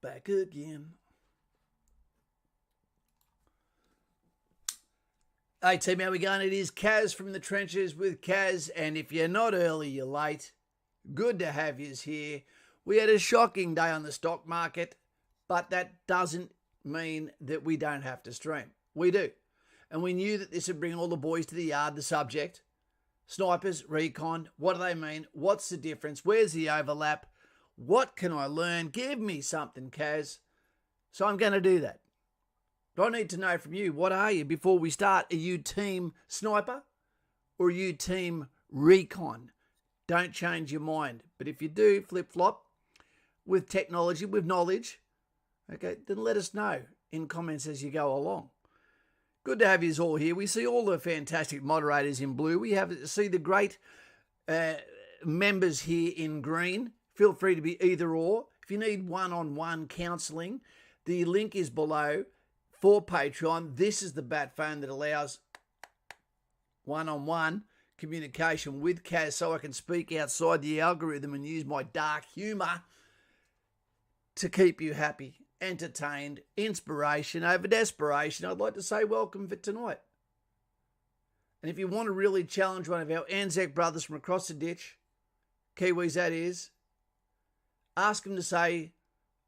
Back again. Hey team, how we going? It is Kaz from the trenches with Kaz, and if you're not early, you're late. Good to have yous here. We had a shocking day on the stock market, but that doesn't mean that we don't have to stream. We do. And we knew that this would bring all the boys to the yard, the subject. Snipers, recon, what do they mean? What's the difference? Where's the overlap? What can I learn? Give me something, Kaz. So I'm going to do that. But I need to know from you, what are you before we start? Are you team sniper or are you team recon? Don't change your mind. But if you do flip-flop with technology, with knowledge, okay, then let us know in comments as you go along. Good to have you all here. We see all the fantastic moderators in blue. We see the great members here in green. Feel free to be either or. If you need one-on-one counselling, the link is below for Patreon. This is the bat phone that allows one-on-one communication with Kaz so I can speak outside the algorithm and use my dark humour to keep you happy, entertained, inspiration over desperation. I'd like to say welcome for tonight. And if you want to really challenge one of our Anzac brothers from across the ditch, Kiwis that is, ask them to say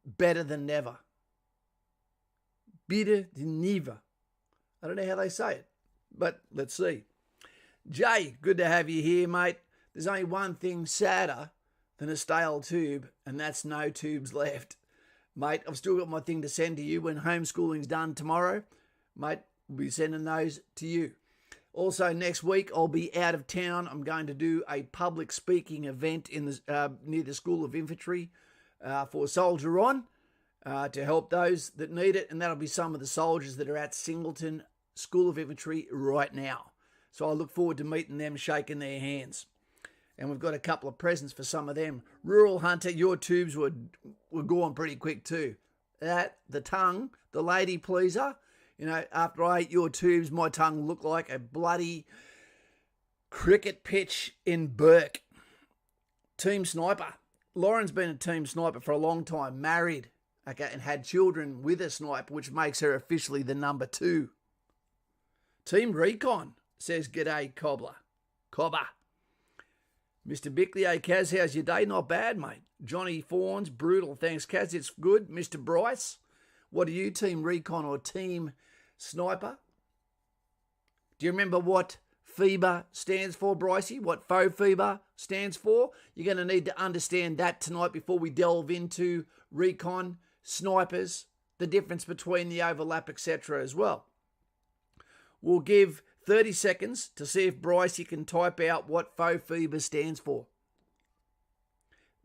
better than never. Better than never. I don't know how they say it, but let's see. Jay, good to have you here, mate. There's only one thing sadder than a stale tube, and that's no tubes left. Mate, I've still got my thing to send to you when homeschooling's done tomorrow. Mate, we'll be sending those to you. Also, next week, I'll be out of town. I'm going to do a public speaking event in the near the School of Infantry for Soldier On to help those that need it. And that'll be some of the soldiers that are at Singleton School of Infantry right now. So I look forward to meeting them, shaking their hands. And we've got a couple of presents for some of them. Rural Hunter, your tubes were gone pretty quick too. The tongue, the lady pleaser. You know, after I ate your tubes, my tongue looked like a bloody cricket pitch in Burke. Team sniper. Lauren's been a team sniper for a long time, married, okay, and had children with a sniper, which makes her officially the number 2. Team recon, says G'day Cobbler. Cobber. Mr. Bickley, hey Kaz, how's your day? Not bad, mate. Johnny Fawns, brutal, thanks Kaz, it's good. Mr. Bryce, what are you, team recon or team sniper? Do you remember what FIBA stands for, Brycey? What faux FIBA stands for? You're going to need to understand that tonight before we delve into recon, snipers, the difference between the overlap, etc. as well. We'll give 30 seconds to see if Brycey can type out what faux FIBA stands for.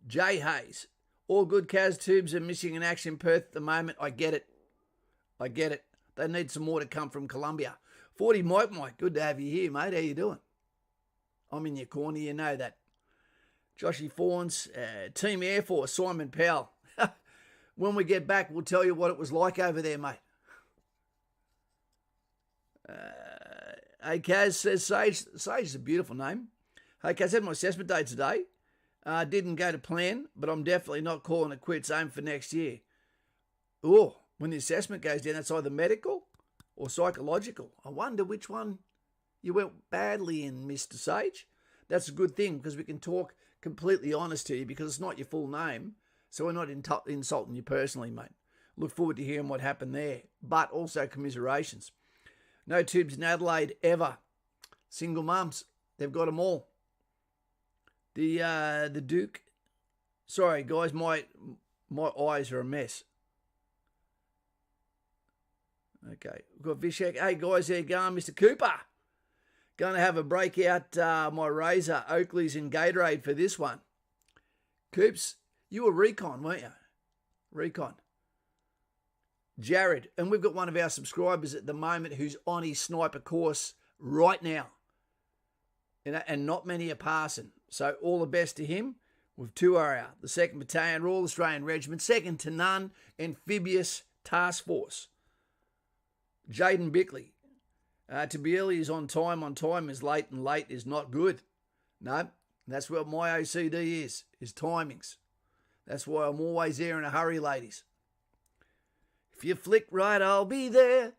Jay Hayes, all good Kaz, tubes are missing in action Perth at the moment. I get it. They need some more to come from Colombia. 40 Mike, good to have you here, mate. How you doing? I'm in your corner, you know that. Joshy Fawns, Team Air Force, Simon Powell. When we get back, we'll tell you what it was like over there, mate. Hey, Kaz says Sage. Sage is a beautiful name. Hey, Kaz, had my assessment day today. Didn't go to plan, but I'm definitely not calling it quits. Aim for next year. Oh, when the assessment goes down, that's either medical or psychological. I wonder which one you went badly in, Mr. Sage. That's a good thing because we can talk completely honest to you because it's not your full name. So we're not insulting you personally, mate. Look forward to hearing what happened there, but also commiserations. No tubes in Adelaide ever. Single mums, they've got them all. The Duke. Sorry, guys, my eyes are a mess. Okay, we've got Vishek. Hey, guys, how you going? Mr. Cooper. Going to have a breakout my Razor, Oakley's and Gatorade for this one. Coops, you were recon, weren't you? Recon. Jared, and we've got one of our subscribers at the moment who's on his sniper course right now. And not many are passing. So all the best to him. With 2 are out. The 2nd Battalion, Royal Australian Regiment, second to none, Amphibious Task Force. Jaden Bickley. To be early is on time is late, and late is not good. No, that's what my OCD is timings. That's why I'm always there in a hurry, ladies. If you flick right, I'll be there.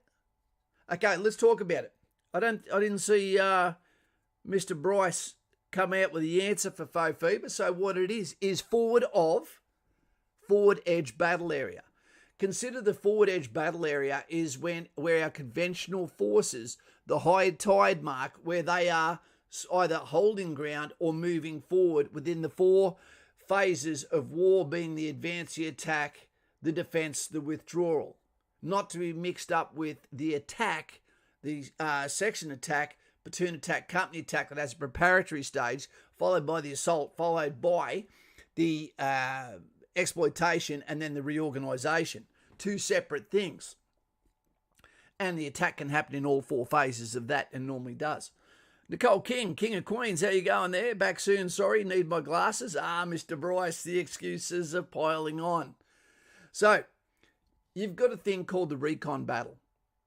Okay, let's talk about it. I didn't see Mr. Bryce come out with the answer for faux fever. So what it is forward edge battle area. Consider the forward edge battle area is where our conventional forces, the high tide mark, where they are either holding ground or moving forward within the 4 phases of war, being the advance, the attack, the defence, the withdrawal. Not to be mixed up with the attack, the section attack, platoon attack, company attack, that has a preparatory stage, followed by the assault, followed by the exploitation, and then the reorganisation. 2 separate things. And the attack can happen in all 4 phases of that, and normally does. Nicole King, King of Queens, how you going there? Back soon, sorry, need my glasses. Mr. Bryce, the excuses are piling on. So, you've got a thing called the recon battle,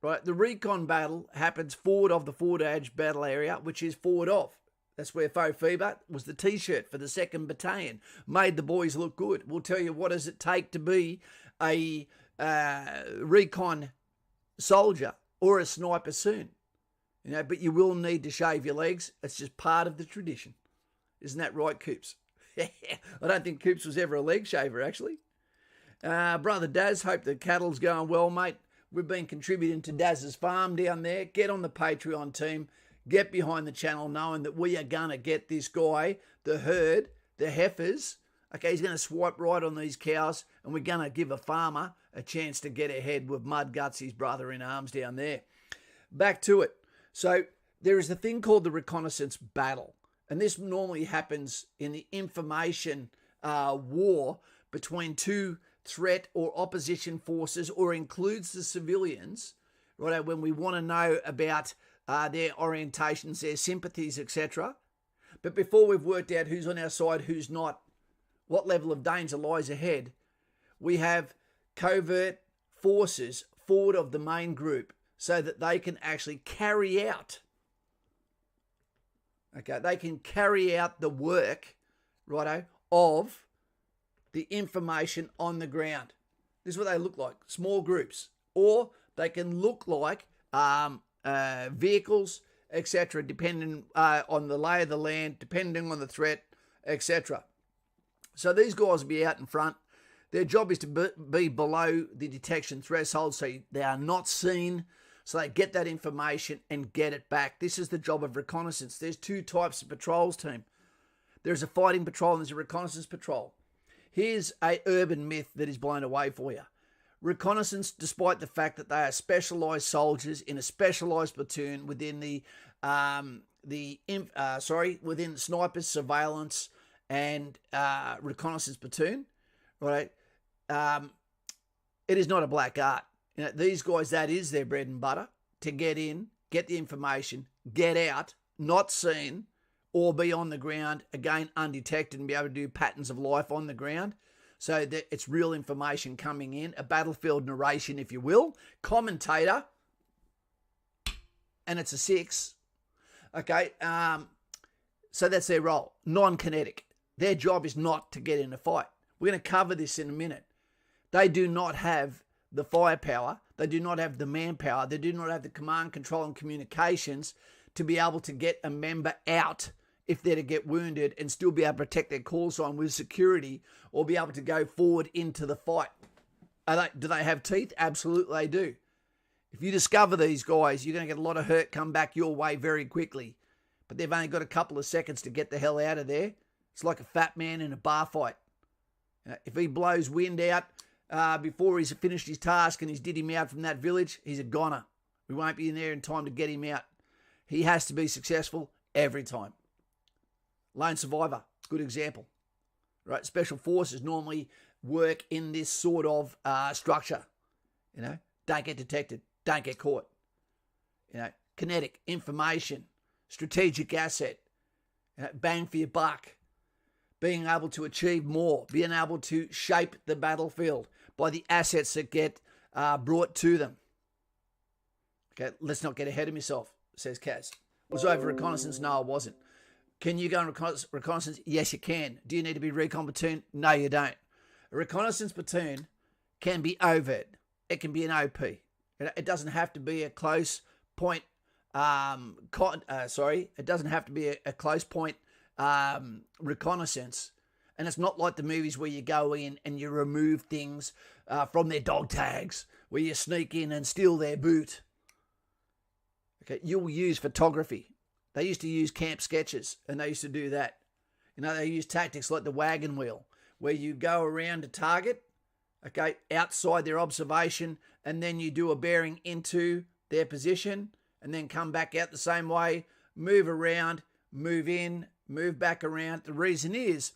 right? The recon battle happens forward of the forward edge battle area, which is forward of. That's where faux fever was the T-shirt for the 2nd Battalion. Made the boys look good. We'll tell you what does it take to be a recon soldier or a sniper soon. But you will need to shave your legs. It's just part of the tradition. Isn't that right, Coops? I don't think Coops was ever a leg shaver, actually. Brother Daz, hope the cattle's going well, mate. We've been contributing to Daz's farm down there. Get on the Patreon team. Get behind the channel knowing that we are going to get this guy, the herd, the heifers. Okay, he's going to swipe right on these cows, and we're going to give a farmer a chance to get ahead with Mudguts, his brother in arms down there. Back to it. So there is a thing called the reconnaissance battle, and this normally happens in the information war between 2 threat or opposition forces, or includes the civilians, right? When we want to know about their orientations, their sympathies, etc. But before we've worked out who's on our side, who's not, what level of danger lies ahead, we have covert forces forward of the main group so that they can actually carry out, they can carry out the work, righto, of the information on the ground. This is what they look like, small groups. Or they can look like vehicles, etc., depending on the lay of the land, depending on the threat, etc. So these guys will be out in front. Their job is to be below the detection threshold, so they are not seen, so they get that information and get it back. This is the job of reconnaissance. There's 2 types of patrols, team. There's a fighting patrol and there's a reconnaissance patrol. Here's a urban myth that is blown away for you. Reconnaissance, despite the fact that they are specialised soldiers in a specialised platoon within within snipers, surveillance, and reconnaissance platoon, right? It is not a black art. These guys, that is their bread and butter, to get in, get the information, get out, not seen, or be on the ground, again, undetected, and be able to do patterns of life on the ground. So that it's real information coming in, a battlefield narration, if you will, commentator, and it's a 6. Okay, so that's their role, non-kinetic. Their job is not to get in a fight. We're going to cover this in a minute. They do not have the firepower, they do not have the manpower, they do not have the command, control, and communications to be able to get a member out if they're to get wounded and still be able to protect their call sign with security, or be able to go forward into the fight. Do they have teeth? Absolutely they do. If you discover these guys, you're going to get a lot of hurt come back your way very quickly. But they've only got a couple of seconds to get the hell out of there. It's like a fat man in a bar fight. If he blows wind out before he's finished his task and he's did him out from that village, he's a goner. We won't be in there in time to get him out. He has to be successful every time. Lone survivor, good example. Right, special forces normally work in this sort of structure. Don't get detected, don't get caught. Kinetic, information, strategic asset, bang for your buck, being able to achieve more, being able to shape the battlefield by the assets that get brought to them. Okay, let's not get ahead of myself, says Kaz. Was I over reconnaissance? No, I wasn't. Can you go on reconnaissance? Yes, you can. Do you need to be recon platoon? No, you don't. A reconnaissance platoon can be overt, it can be an OP. It doesn't have to be a close point. It doesn't have to be a close point reconnaissance. And it's not like the movies where you go in and you remove things from their dog tags, where you sneak in and steal their boot. Okay, you'll use photography. They used to use camp sketches, and they used to do that. They use tactics like the wagon wheel, where you go around a target, okay, outside their observation, and then you do a bearing into their position, and then come back out the same way, move around, move in, move back around. The reason is,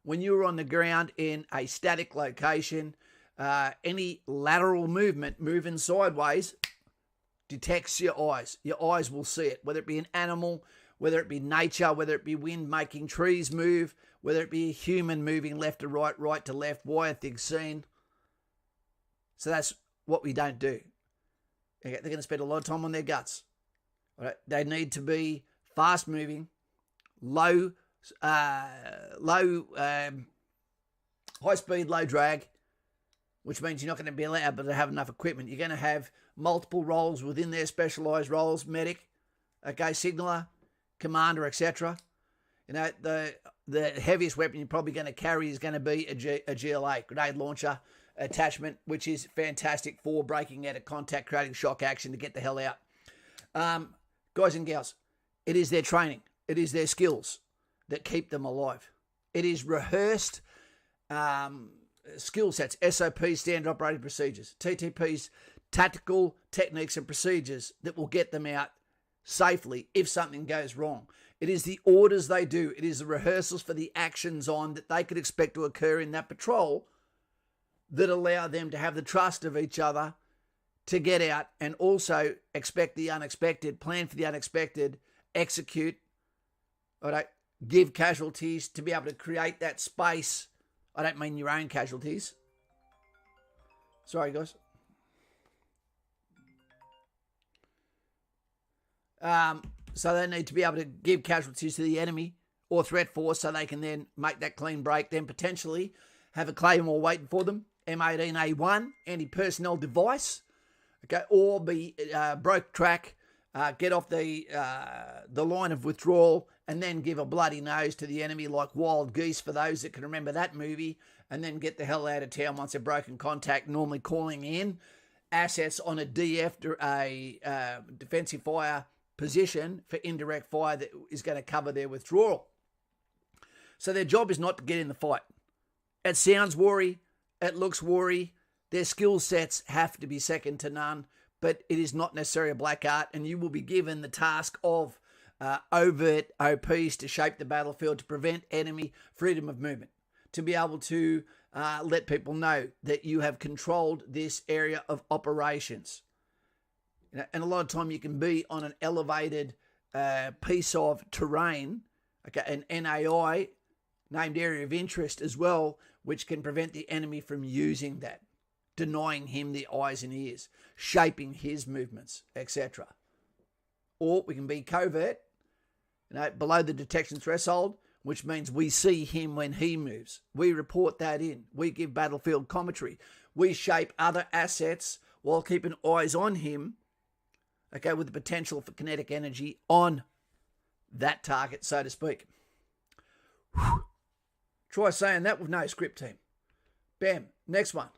when you're on the ground in a static location, any lateral movement, moving sideways, detects your eyes. Your eyes will see it, whether it be an animal, whether it be nature, whether it be wind making trees move, whether it be a human moving left to right, right to left, wire things seen. So that's what we don't do. They're going to spend a lot of time on their guts. All right? They need to be fast moving, high speed, low drag, which means you're not going to be allowed to have enough equipment. You're going to have multiple roles within their specialised roles: medic, okay, signaller, commander, etc. The heaviest weapon you're probably going to carry is going to be a GLA, grenade launcher attachment, which is fantastic for breaking out of contact, creating shock action to get the hell out. Guys and gals, it is their training, it is their skills that keep them alive. It is rehearsed skill sets, SOPs, standard operating procedures, TTPs, tactical techniques and procedures that will get them out safely if something goes wrong. It is the orders they do. It is the rehearsals for the actions on that they could expect to occur in that patrol that allow them to have the trust of each other to get out and also expect the unexpected, plan for the unexpected, execute, all right, give casualties to be able to create that space. I don't mean your own casualties. Sorry, guys. So they need to be able to give casualties to the enemy or threat force so they can then make that clean break, then potentially have a claymore waiting for them, M18A1, anti-personnel device, okay, or be broke track, get off the line of withdrawal, and then give a bloody nose to the enemy like wild geese, for those that can remember that movie, and then get the hell out of town once they're broken contact, normally calling in assets on a DF, a defensive fire position for indirect fire that is going to cover their withdrawal. So their job is not to get in the fight. It sounds worry, it looks worry, their skill sets have to be second to none, but it is not necessarily a black art, and you will be given the task of overt OPs to shape the battlefield to prevent enemy freedom of movement, to be able to let people know that you have controlled this area of operations. And a lot of time you can be on an elevated piece of terrain, okay, an NAI, named area of interest as well, which can prevent the enemy from using that, denying him the eyes and ears, shaping his movements, etc. Or we can be covert, below the detection threshold, which means we see him when he moves. We report that in. We give battlefield commentary. We shape other assets while keeping eyes on him, okay, with the potential for kinetic energy on that target, so to speak. Whew. Try saying that with no script, team. Bam. Next one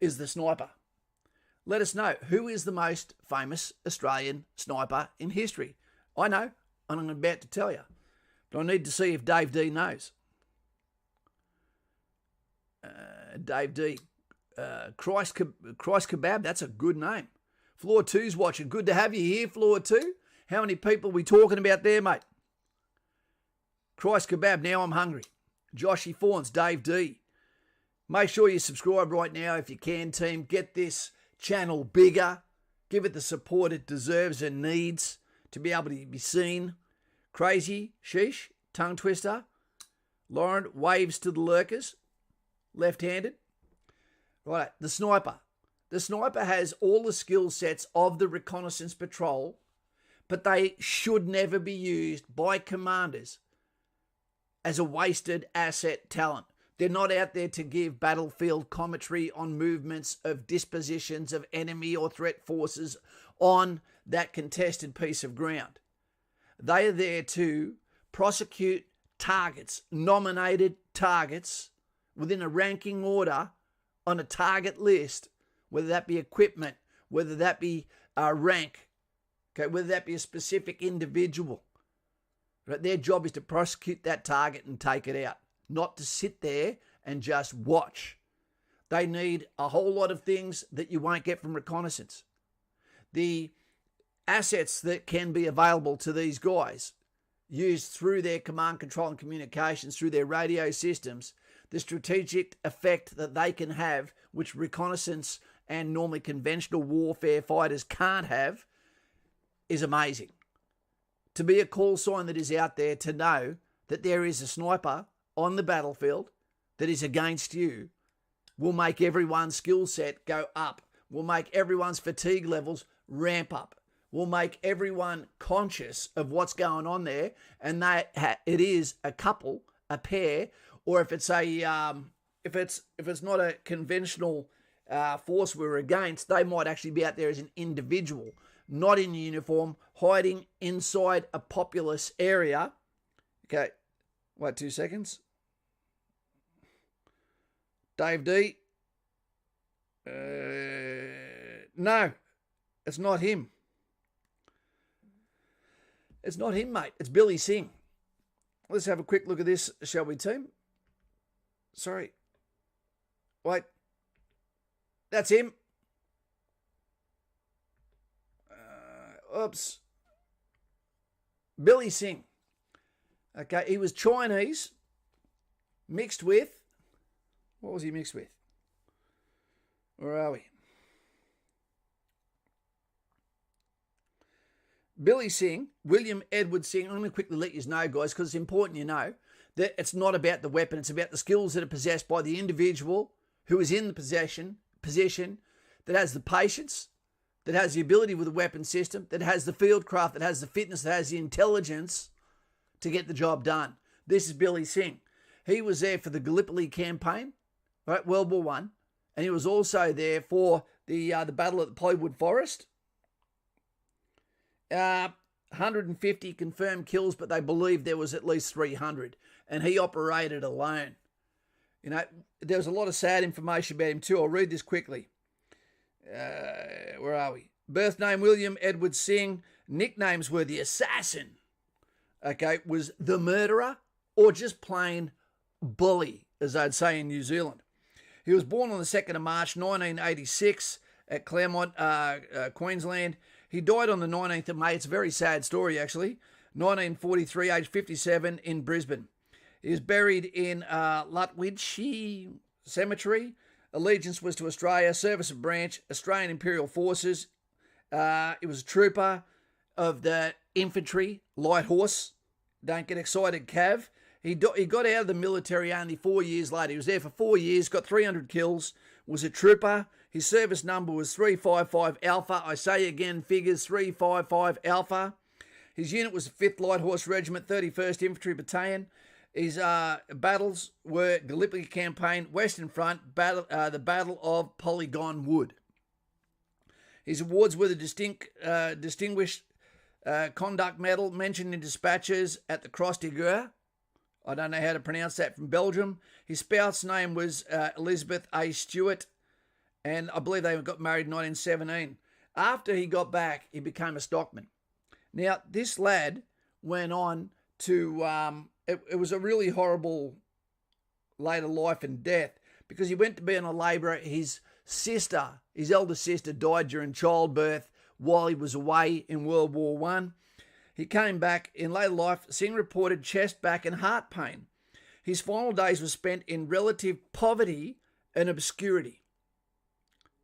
is the sniper. Let us know, who is the most famous Australian sniper in history? I know, and I'm about to tell you, but I need to see if Dave D knows. Dave D. Christ Kebab, that's a good name. Floor 2's watching. Good to have you here, Floor 2. How many people are we talking about there, mate? Christ Kebab, now I'm hungry. Joshy Fawns, Dave D. Make sure you subscribe right now if you can, team. Get this channel bigger. Give it the support it deserves and needs to be able to be seen. Crazy, sheesh, tongue twister. Lauren waves to the lurkers. Left-handed. Right, the sniper. The sniper has all the skill sets of the reconnaissance patrol, but they should never be used by commanders as a wasted asset talent. They're not out there to give battlefield commentary on movements of dispositions of enemy or threat forces on that contested piece of ground. They are there to prosecute targets, nominated targets, within a ranking order on a target list, whether that be equipment, whether that be a rank, okay, whether that be a specific individual. Right? Their job is to prosecute that target and take it out, not to sit there and just watch. They need a whole lot of things that you won't get from reconnaissance. The assets that can be available to these guys, used through their command, control, and communications, through their radio systems, the strategic effect that they can have, which reconnaissance and normally conventional warfare fighters can't have, is amazing. To be a call sign that is out there, to know that there is a sniper on the battlefield that is against you, will make everyone's skill set go up, will make everyone's fatigue levels ramp up, will make everyone conscious of what's going on there, and that it is a couple, a pair, or if it's if it's not a conventional force we're against, they might actually be out there as an individual, not in uniform, hiding inside a populous area. Okay, wait 2 seconds. Dave D. No, it's not him. It's not him, mate. It's Billy Singh. Let's have a quick look at this, shall we, team? Sorry. Wait. That's him. Oops. Billy Singh. Okay, he was Chinese mixed with... What was he mixed with? Where are we? Billy Singh, William Edward Singh. I'm going to quickly let you know, guys, because it's important you know that it's not about the weapon. It's about the skills that are possessed by the individual who is in the position that has the patience, that has the ability with the weapon system, that has the field craft, that has the fitness, that has the intelligence to get the job done. This is Billy Singh. He was there for the Gallipoli campaign, right, World War I, and he was also there for the battle at the Plywood Forest. 150 confirmed kills, but they believe there was at least 300, and he operated alone. You know, there was a lot of sad information about him too. I'll read this quickly. Where are we? Birth name William Edward Singh. Nicknames were the Assassin. Okay, was the Murderer, or just plain Bully, as they'd say in New Zealand. He was born on the 2nd of March 1986 at Claremont, Queensland. He died on the 19th of May. It's a very sad story, actually. 1943, age 57, in Brisbane. He is buried in Lutwyche Cemetery. Allegiance was to Australia, service of branch, Australian Imperial Forces. He was a trooper of the infantry, light horse. Don't get excited, Cav. He got out of the military only 4 years later. He was there for 4 years, got 300 kills, was a trooper. His service number was 355 Alpha. I say again, figures 355 Alpha. His unit was the 5th Light Horse Regiment, 31st Infantry Battalion. His battles were Gallipoli Campaign, Western Front, the Battle of Polygon Wood. His awards were the Distinguished Conduct Medal, mentioned in dispatches at the Cross de Guerre. I don't know how to pronounce that, from Belgium. His spouse's name was Elizabeth A. Stewart, and I believe they got married in 1917. After he got back, he became a stockman. Now, this lad went on to... It was a really horrible later life and death, because he went to be a labourer. His sister, his elder sister, died during childbirth while he was away in World War I. He came back in later life. Singh reported chest, back and heart pain. His final days were spent in relative poverty and obscurity.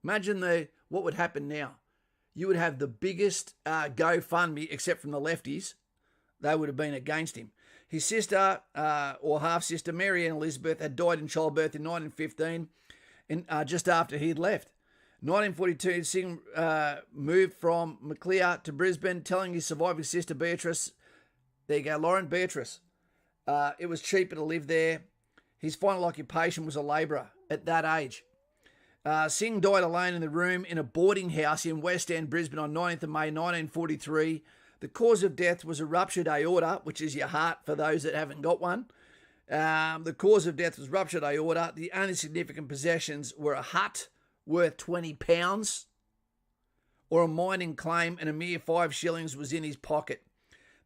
Imagine what would happen now. You would have the biggest GoFundMe, except from the lefties. They would have been against him. His sister, or half-sister, Mary Ann Elizabeth, had died in childbirth in 1915, just after he had left. 1942, Singh moved from Maclear to Brisbane, telling his surviving sister, Beatrice, there you go, Lauren, Beatrice, it was cheaper to live there. His final occupation was a labourer at that age. Singh died alone in the room in a boarding house in West End, Brisbane on 19th of May 1943. The cause of death was a ruptured aorta, which is your heart for those that haven't got one. The cause of death was ruptured aorta. The only significant possessions were a hut worth £20 or a mining claim, and a mere 5 shillings was in his pocket.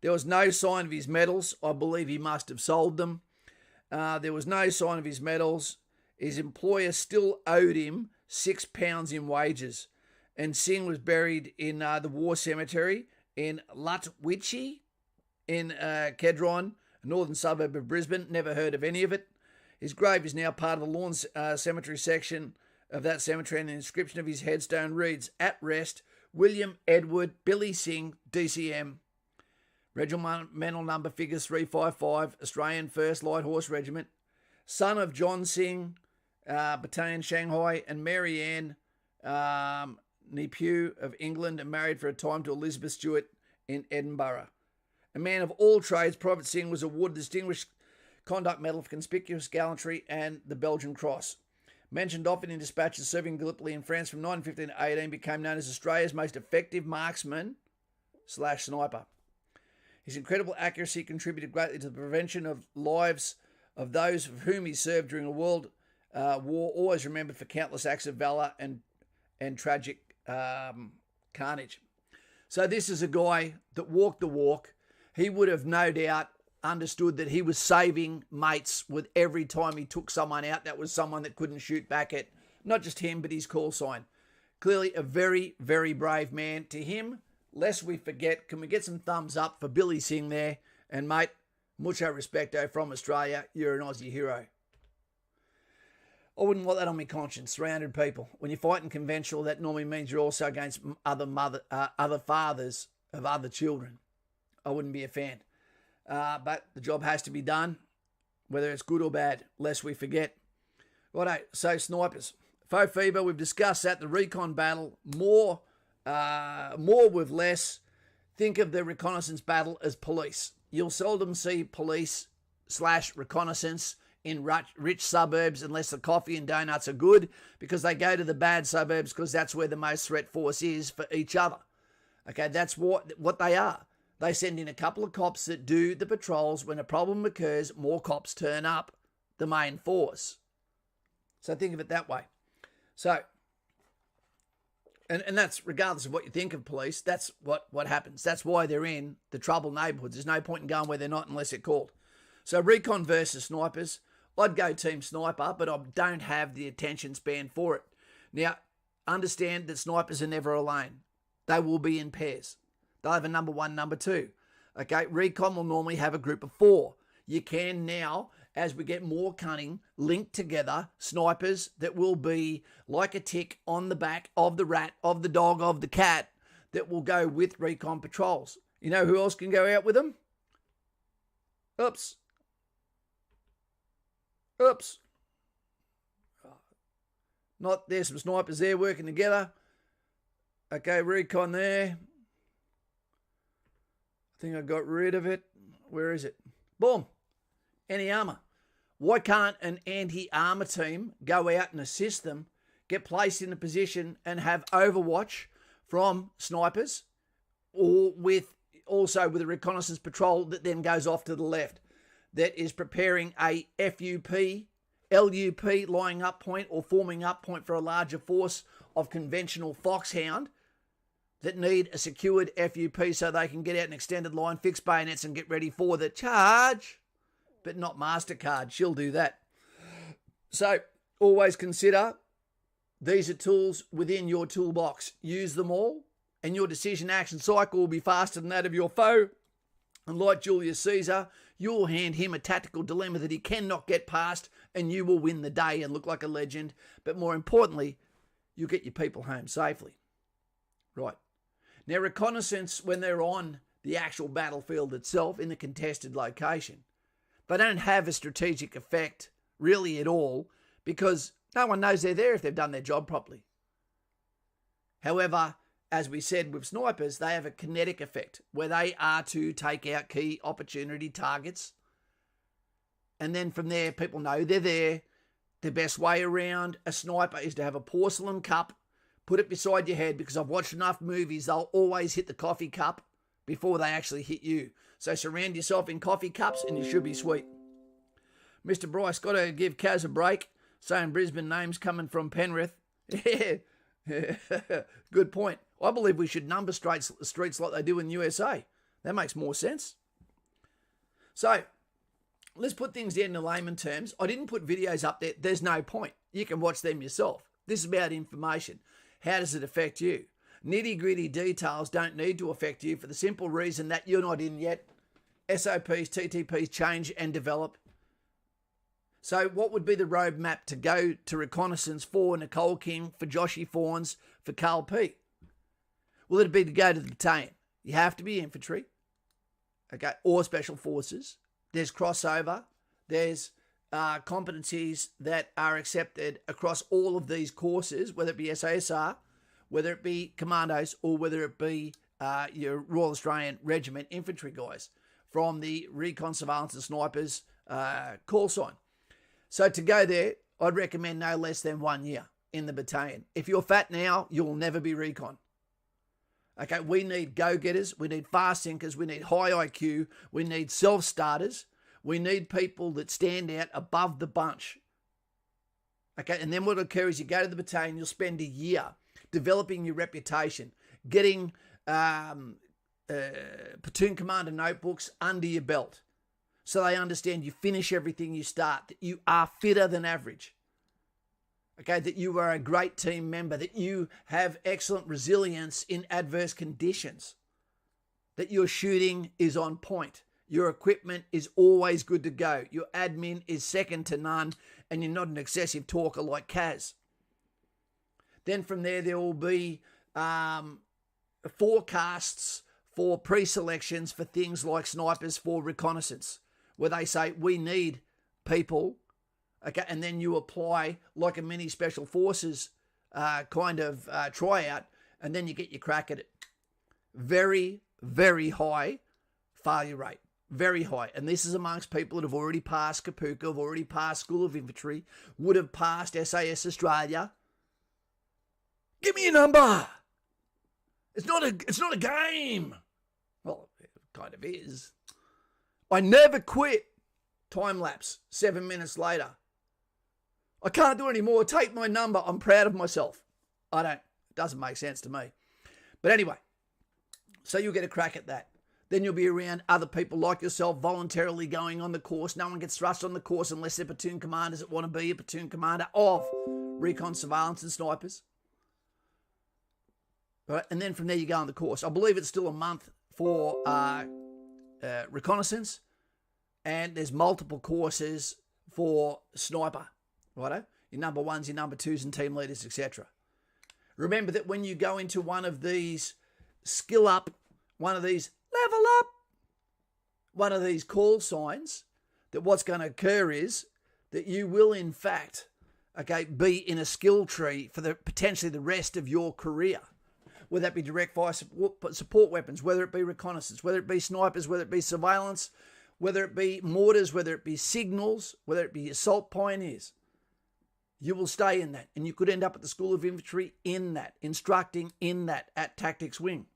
There was no sign of his medals. I believe he must have sold them. There was no sign of his medals. His employer still owed him £6 in wages. And Singh was buried in the war cemetery in Lutwyche in Kedron, a northern suburb of Brisbane. Never heard of any of it. His grave is now part of the lawn cemetery section of that cemetery, and the inscription of his headstone reads, "At rest, William Edward Billy Singh, DCM. Regimental number figures 355, Australian 1st Light Horse Regiment. Son of John Singh, Battalion Shanghai, and Mary Ann Nepew of England, and married for a time to Elizabeth Stewart in Edinburgh. A man of all trades, Private Singh was awarded Distinguished Conduct Medal for conspicuous gallantry and the Belgian Cross. Mentioned often in dispatches, serving Gallipoli in France from 1915 to 18, became known as Australia's most effective marksman/sniper. His incredible accuracy contributed greatly to the prevention of lives of those of whom he served during a world war, always remembered for countless acts of valour and tragic carnage. So this is a guy that walked the walk. He would have no doubt understood that he was saving mates with every time he took someone out that was someone that couldn't shoot back at not just him, but his call sign. Clearly a very, very brave man. To him, lest we forget, can we get some thumbs up for Billy Singh there? And mate, mucho respecto from Australia. You're an Aussie hero. I wouldn't want that on my conscience. 300 people. When you're fighting conventional, that normally means you're also against other fathers of other children. I wouldn't be a fan. But the job has to be done, whether it's good or bad, lest we forget. Righto, so snipers. Faux fever, we've discussed that. The recon battle, more with less. Think of the reconnaissance battle as police. You'll seldom see police/reconnaissance in rich suburbs unless the coffee and donuts are good, because they go to the bad suburbs because that's where the most threat force is for each other. Okay, that's what they are. They send in a couple of cops that do the patrols. When a problem occurs, more cops turn up the main force. So think of it that way. So, and that's regardless of what you think of police, that's what happens. That's why they're in the troubled neighbourhoods. There's no point in going where they're not unless they're called. So recon versus snipers, I'd go team sniper, but I don't have the attention span for it. Now, understand that snipers are never alone. They will be in pairs. They'll have a number 1, number 2. Okay, recon will normally have a group of 4. You can now, as we get more cunning, link together snipers that will be like a tick on the back of the rat, of the dog, of the cat, that will go with recon patrols. You know who else can go out with them? Oops. Not, there's some snipers there working together. Okay, recon there. I think I got rid of it. Where is it? Boom. Anti-armour. Why can't an anti-armour team go out and assist them, get placed in a position and have overwatch from snipers, or also with a reconnaissance patrol that then goes off to the left, that is preparing a FUP, LUP lying up point or forming up point for a larger force of conventional foxhound that need a secured FUP so they can get out an extended line, fix bayonets and get ready for the charge. But not MasterCard. She'll do that. So always consider these are tools within your toolbox. Use them all and your decision action cycle will be faster than that of your foe. And like Julius Caesar, you'll hand him a tactical dilemma that he cannot get past, and you will win the day and look like a legend. But more importantly, you'll get your people home safely. Right. Now, reconnaissance, when they're on the actual battlefield itself in the contested location, they don't have a strategic effect really at all, because no one knows they're there if they've done their job properly. However, as we said with snipers, they have a kinetic effect where they are to take out key opportunity targets And then from there, people know they're there. The best way around a sniper is to have a porcelain cup, put it beside your head, because I've watched enough movies, they'll always hit the coffee cup before they actually hit you. So surround yourself in coffee cups and you should be sweet. Mr. Bryce, got to give Kaz a break, saying Brisbane names coming from Penrith. Yeah, good point. I believe we should number streets like they do in the USA. That makes more sense. So, let's put things into layman terms. I didn't put videos up there. There's no point. You can watch them yourself. This is about information. How does it affect you? Nitty-gritty details don't need to affect you for the simple reason that you're not in yet. SOPs, TTPs change and develop. So what would be the roadmap to go to reconnaissance for Nicole King, for Joshy Fawns, for Carl P? Well, it'd be to go to the battalion. You have to be infantry, okay, or special forces. There's crossover. There's competencies that are accepted across all of these courses, whether it be SASR, whether it be commandos, or whether it be your Royal Australian Regiment infantry guys from the Recon Surveillance and Snipers call sign. So to go there, I'd recommend no less than 1 year in the battalion. If you're fat now, you'll never be recon. Okay, we need go-getters, we need fast thinkers, we need high IQ, we need self-starters, we need people that stand out above the bunch. Okay, and then what will occur is you go to the battalion, you'll spend a year developing your reputation, getting platoon commander notebooks under your belt, so they understand you finish everything you start, that you are fitter than average. Okay, that you are a great team member, that you have excellent resilience in adverse conditions, that your shooting is on point, your equipment is always good to go, your admin is second to none, and you're not an excessive talker like Kaz. Then from there will be forecasts for pre-selections for things like snipers for reconnaissance, where they say, we need people, okay, and then you apply like a mini special forces tryout, and then you get your crack at it. Very, very high failure rate, very high. And this is amongst people that have already passed Kapuka, have already passed School of Infantry, would have passed SAS Australia. Give me a number. It's not a game. Well, it kind of is. I never quit. Time lapse, 7 minutes later. I can't do it anymore. Take my number. I'm proud of myself. It doesn't make sense to me. But anyway, so you'll get a crack at that. Then you'll be around other people like yourself voluntarily going on the course. No one gets thrust on the course unless they're platoon commanders that want to be a platoon commander of Recon Surveillance and Snipers. Right? And then from there you go on the course. I believe it's still a month for reconnaissance, and there's multiple courses for sniper, righto? Your number ones, your number twos, and team leaders, etc. Remember that when you go into one of these skill up, one of these level up, one of these call signs, that what's going to occur is that you will in fact, okay, be in a skill tree for potentially the rest of your career. Whether that be direct fire support weapons, whether it be reconnaissance, whether it be snipers, whether it be surveillance, whether it be mortars, whether it be signals, whether it be assault pioneers. You will stay in that, and you could end up at the School of Infantry in that, instructing in that at Tactics Wing.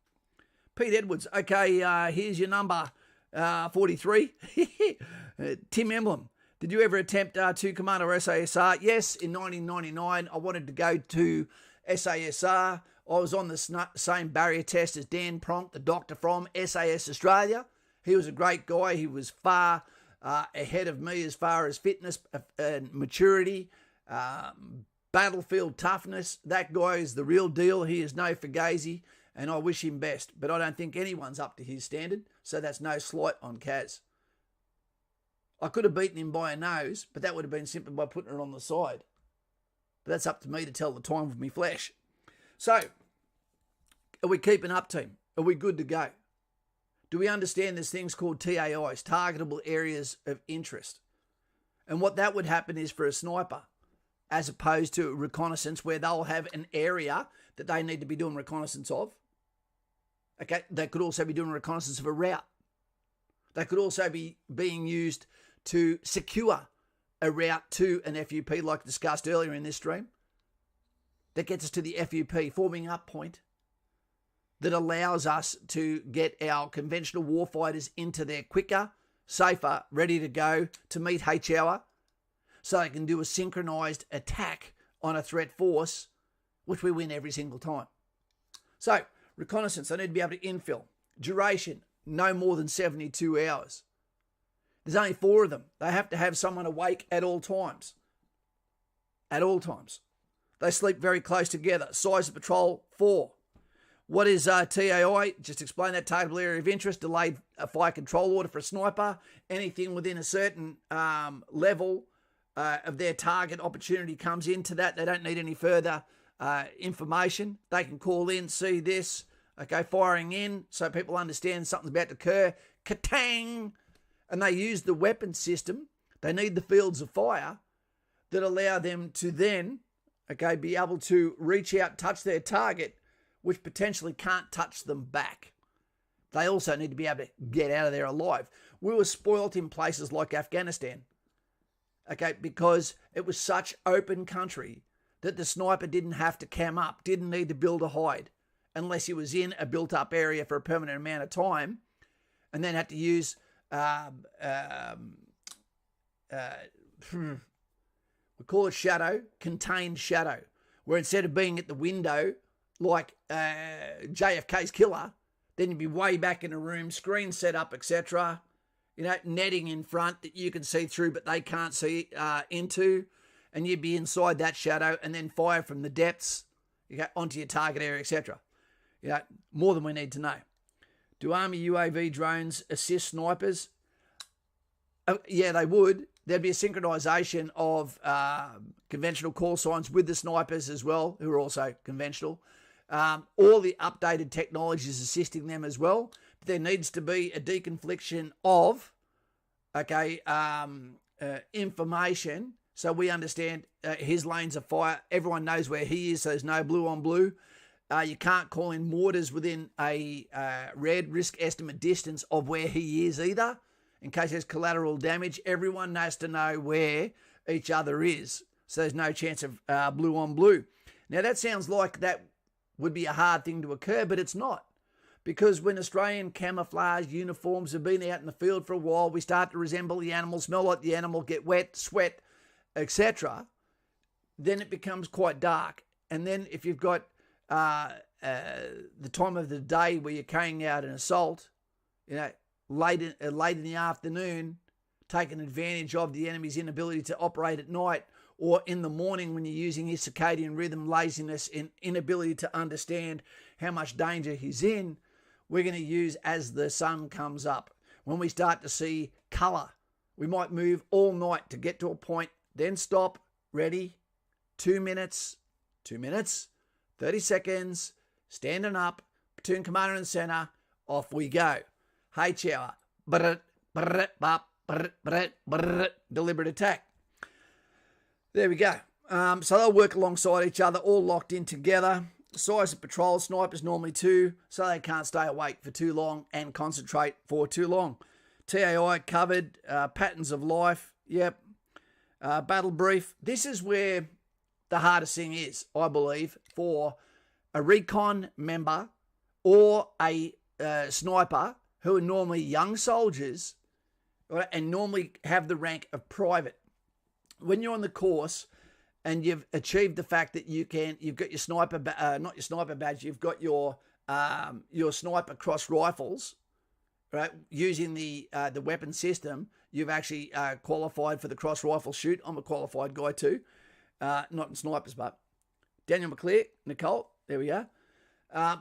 Pete Edwards, okay, here's your number, 43. Tim Emblem, did you ever attempt to command or SASR? Yes, in 1999, I wanted to go to SASR. I was on the same barrier test as Dan Pronk, the doctor from SAS Australia. He was a great guy. He was far ahead of me as far as fitness and maturity, battlefield toughness. That guy is the real deal. He is no fugazi, and I wish him best. But I don't think anyone's up to his standard, so that's no slight on Kaz. I could have beaten him by a nose, but that would have been simply by putting it on the side. But that's up to me to tell the time with me flesh. So, are we keeping up, team? Are we good to go? Do we understand there's things called TAIs, targetable areas of interest? And what that would happen is for a sniper, as opposed to reconnaissance, where they'll have an area that they need to be doing reconnaissance of. Okay, they could also be doing reconnaissance of a route. They could also be being used to secure a route to an FUP like discussed earlier in this stream. That gets us to the FUP, forming up point, that allows us to get our conventional warfighters into there quicker, safer, ready to go to meet H hour, so they can do a synchronised attack on a threat force, which we win every single time. So, reconnaissance, they need to be able to infill. Duration, no more than 72 hours. There's only 4 of them. They have to have someone awake at all times. At all times. They sleep very close together. Size of patrol, 4. What is TAI? Just explain that. Targetable area of interest, delayed fire control order for a sniper. Anything within a certain level of their target opportunity comes into that. They don't need any further information. They can call in, see this, okay, firing in, so people understand something's about to occur. Katang! And they use the weapon system. They need the fields of fire that allow them to then, okay, be able to reach out, touch their target, which potentially can't touch them back. They also need to be able to get out of there alive. We were spoilt in places like Afghanistan, okay, because it was such open country that the sniper didn't have to cam up, didn't need to build a hide, unless he was in a built-up area for a permanent amount of time, and then had to use we call it shadow, contained shadow, where instead of being at the window like JFK's killer, then you'd be way back in a room, screen set up, etc. You know, netting in front that you can see through but they can't see into, and you'd be inside that shadow and then fire from the depths, you go onto your target area, etc. You know, more than we need to know. Do Army UAV drones assist snipers? Yeah, they would. There'd be a synchronisation of conventional call signs with the snipers as well, who are also conventional. All the updated technologies assisting them as well. But there needs to be a deconfliction of, information, so we understand his lanes of fire. Everyone knows where he is, so there's no blue on blue. You can't call in mortars within a red risk estimate distance of where he is either. In case there's collateral damage, everyone has to know where each other is. So there's no chance of blue on blue. Now that sounds like that would be a hard thing to occur, but it's not. Because when Australian camouflage uniforms have been out in the field for a while, we start to resemble the animal, smell like the animal, get wet, sweat, etc. Then it becomes quite dark. And then if you've got the time of the day where you're carrying out an assault, you know, late in the afternoon, taking advantage of the enemy's inability to operate at night, or in the morning when you're using his circadian rhythm, laziness, and inability to understand how much danger he's in, we're going to use as the sun comes up. When we start to see colour, we might move all night to get to a point, then stop, ready, 2 minutes, 30 seconds, standing up, platoon commander and centre, off we go. H hour, deliberate attack. There we go. So they'll work alongside each other, all locked in together. Size of patrol, snipers normally 2, so they can't stay awake for too long and concentrate for too long. TAI covered, patterns of life, yep. Battle brief. This is where the hardest thing is, I believe, for a recon member or a sniper who are normally young soldiers, right, and normally have the rank of private. When you're on the course and you've achieved the fact that you've got your sniper, not your sniper badge, you've got your sniper cross rifles, right? Using the weapon system, you've actually qualified for the cross rifle shoot. I'm a qualified guy too, not in snipers, but Daniel McClear, Nicole, there we go.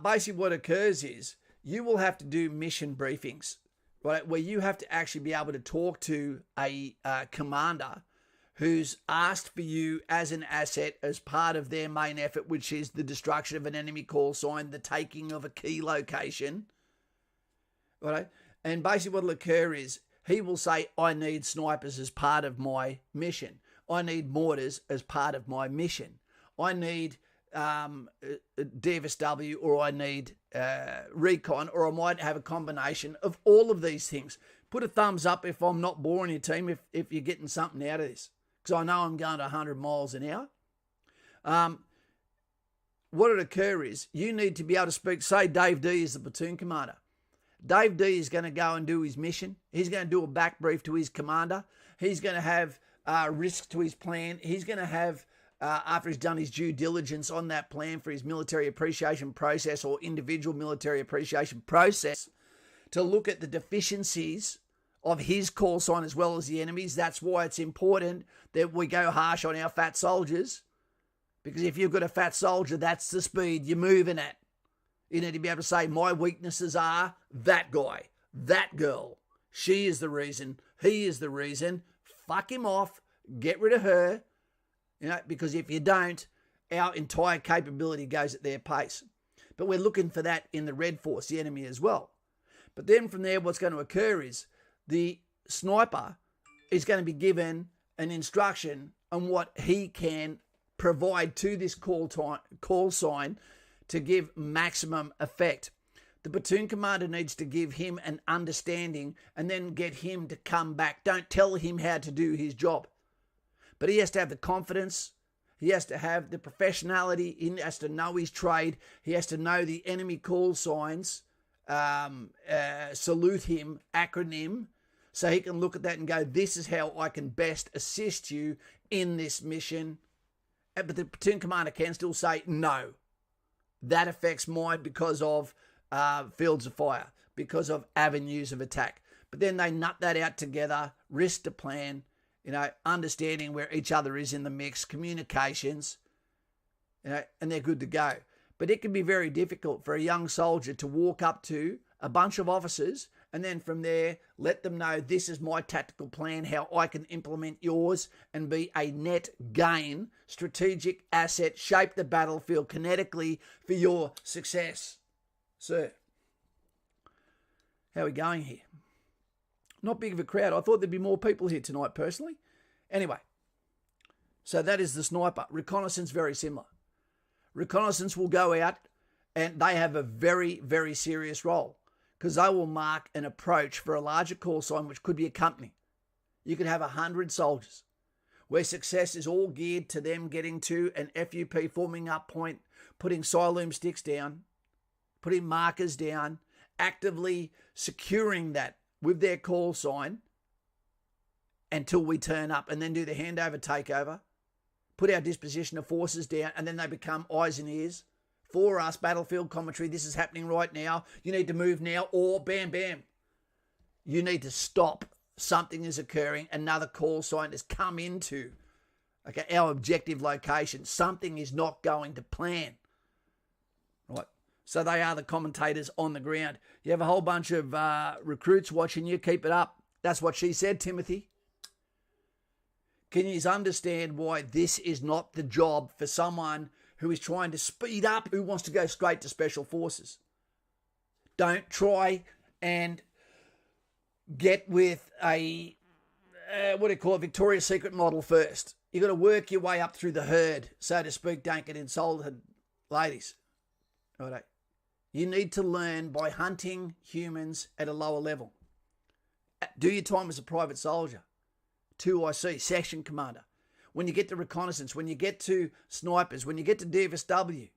Basically, what occurs is you will have to do mission briefings, right, where you have to actually be able to talk to a commander who's asked for you as an asset as part of their main effort, which is the destruction of an enemy call sign, the taking of a key location, right? And basically what will occur is he will say, I need snipers as part of my mission. I need mortars as part of my mission. I need DFSW, or I need recon, or I might have a combination of all of these things. Put a thumbs up if I'm not boring your team, if you're getting something out of this. Because I know I'm going to 100 miles an hour. What would occur is you need to be able to speak. Say Dave D is the platoon commander. Dave D is going to go and do his mission. He's going to do a back brief to his commander. He's going to have risk to his plan. He's going to have, after he's done his due diligence on that plan for his military appreciation process or individual military appreciation process, to look at the deficiencies of his call sign as well as the enemy's. That's why it's important that we go harsh on our fat soldiers. Because if you've got a fat soldier, that's the speed you're moving at. You need to be able to say, my weaknesses are that guy, that girl. She is the reason. He is the reason. Fuck him off. Get rid of her. Because if you don't, our entire capability goes at their pace. But we're looking for that in the Red Force, the enemy as well. But then from there, what's going to occur is the sniper is going to be given an instruction on what he can provide to this call sign to give maximum effect. The platoon commander needs to give him an understanding and then get him to come back. Don't tell him how to do his job. But he has to have the confidence. He has to have the professionality. He has to know his trade. He has to know the enemy call signs. Salute him, acronym, so he can look at that and go, this is how I can best assist you in this mission. But the platoon commander can still say, no, that affects mine because of fields of fire, because of avenues of attack. But then they nut that out together, risk to plan, understanding where each other is in the mix, communications, and they're good to go. But it can be very difficult for a young soldier to walk up to a bunch of officers and then from there let them know, this is my tactical plan, how I can implement yours and be a net gain, strategic asset, shape the battlefield kinetically for your success. Sir, how are we going here? Not big of a crowd. I thought there'd be more people here tonight personally. Anyway, so that is the sniper. Reconnaissance, very similar. Reconnaissance will go out and they have a very, very serious role because they will mark an approach for a larger call sign, which could be a company. You could have 100 soldiers where success is all geared to them getting to an FUP, forming up point, putting siloom sticks down, putting markers down, actively securing that with their call sign until we turn up, and then do the handover takeover, put our disposition of forces down, and then they become eyes and ears for us, battlefield commentary. This is happening right now. You need to move now, or bam, bam. You need to stop. Something is occurring. Another call sign has come into our objective location. Something is not going to plan. Right. So they are the commentators on the ground. You have a whole bunch of recruits watching you. Keep it up. That's what she said, Timothy. Can you understand why this is not the job for someone who is trying to speed up, who wants to go straight to special forces? Don't try and get with a, Victoria's Secret model first. You've got to work your way up through the herd, so to speak. Don't get insulted, ladies. Righto. You need to learn by hunting humans at a lower level. Do your time as a private soldier. 2IC, section commander. When you get to reconnaissance, when you get to snipers, when you get to DFSW,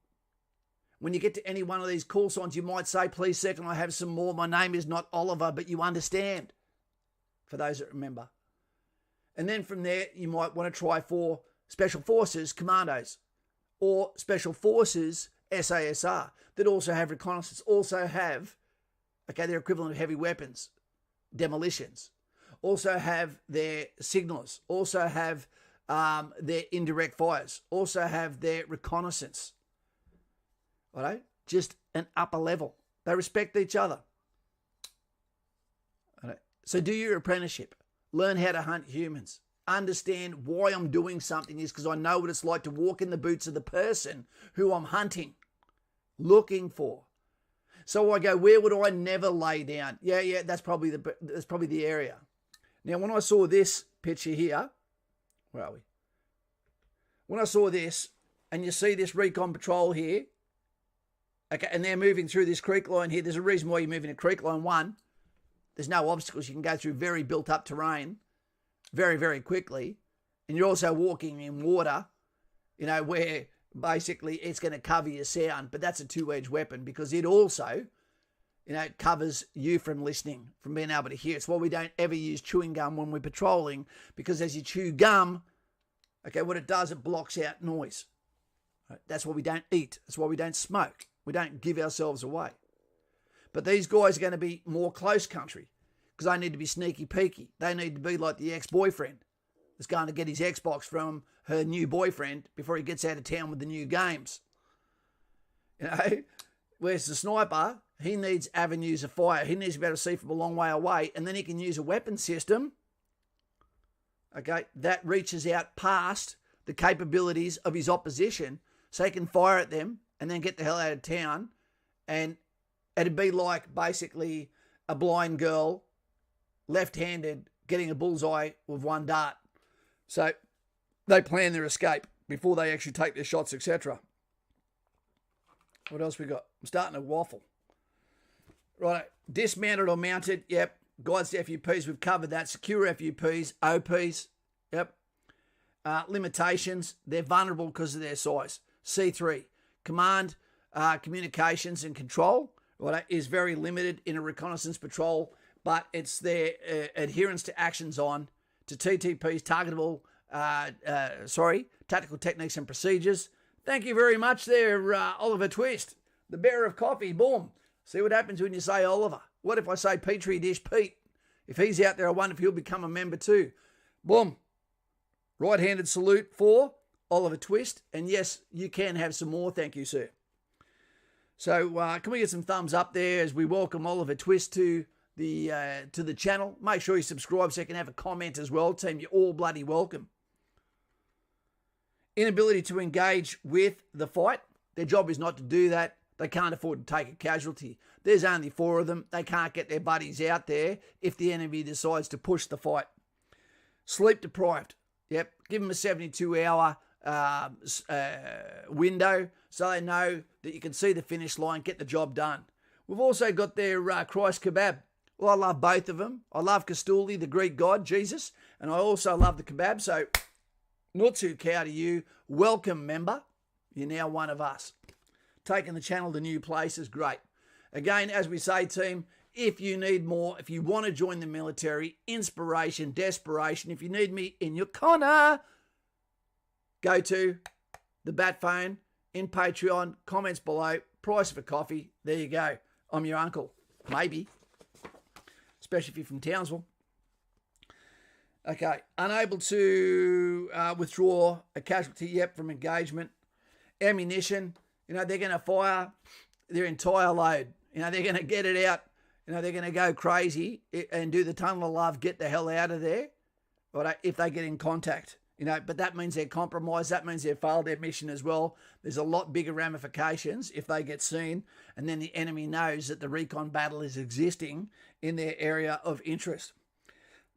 when you get to any one of these call signs, you might say, please, second, I have some more. My name is not Oliver, but you understand, for those that remember. And then from there, you might want to try for special forces commandos or special forces SASR that also have reconnaissance, also have, their equivalent of heavy weapons, demolitions, also have their signalers, also have their indirect fires, also have their reconnaissance. All right? Just an upper level. They respect each other. All right? So do your apprenticeship. Learn how to hunt humans. Understand why I'm doing something is because I know what it's like to walk in the boots of the person who I'm hunting, looking for. So I go, where would I never lay down? Yeah, that's probably the area. Now, when I saw this picture here, where are we? When I saw this, and you see this recon patrol here, and they're moving through this creek line here. There's a reason why you're moving a creek line. One, There's no obstacles. You can go through very built-up terrain very, very quickly. And you're also walking in water, where basically it's going to cover your sound. But that's a two-edged weapon because it also, covers you from listening, from being able to hear. It's why we don't ever use chewing gum when we're patrolling, because as you chew gum, what it does, it blocks out noise. Right? That's why we don't eat. That's why we don't smoke. We don't give ourselves away. But these guys are going to be more close country because they need to be sneaky peeky. They need to be like the ex-boyfriend that's going to get his Xbox from her new boyfriend before he gets out of town with the new games. Whereas the sniper, he needs avenues of fire. He needs to be able to see from a long way away, and then he can use a weapon system, that reaches out past the capabilities of his opposition, so he can fire at them and then get the hell out of town. And it'd be like basically a blind girl, left-handed, getting a bullseye with one dart. So they plan their escape before they actually take their shots, etc. What else we got? I'm starting to waffle. Right, dismounted or mounted, yep. Guides to FUPs, we've covered that. Secure FUPs, OPs, yep. Limitations, they're vulnerable because of their size. C3, command, communications and control, right, is very limited in a reconnaissance patrol, but it's their adherence to actions on, to TTPs, tactical techniques and procedures. Thank you very much there, Oliver Twist, the bearer of coffee, boom. See what happens when you say Oliver. What if I say Petri Dish Pete? If he's out there, I wonder if he'll become a member too. Boom. Right-handed salute for Oliver Twist. And yes, you can have some more. Thank you, sir. So can we get some thumbs up there as we welcome Oliver Twist to the channel? Make sure you subscribe so you can have a comment as well. Team, you're all bloody welcome. Inability to engage with the fight. Their job is not to do that. They can't afford to take a casualty. There's only 4 of them. They can't get their buddies out there if the enemy decides to push the fight. Sleep deprived. Yep. Give them a 72-hour window so they know that you can see the finish line, get the job done. We've also got their Christ kebab. Well, I love both of them. I love Castuli, the Greek god, Jesus, and I also love the kebab. So, Nutsu cow to you. Welcome, member. You're now one of us. Taking the channel to new places, great. Again, as we say, team, if you need more, if you want to join the military, inspiration, desperation, if you need me in your corner, go to the bat phone in Patreon, comments below, price of a coffee. There you go. I'm your uncle. Maybe. Especially if you're from Townsville. Okay. Unable to withdraw a casualty, yep, from engagement. Ammunition. They're going to fire their entire load. They're going to get it out. They're going to go crazy and do the tunnel of love, get the hell out of there, right, if they get in contact. But that means they're compromised. That means they've failed their mission as well. There's a lot bigger ramifications if they get seen, and then the enemy knows that the recon battle is existing in their area of interest.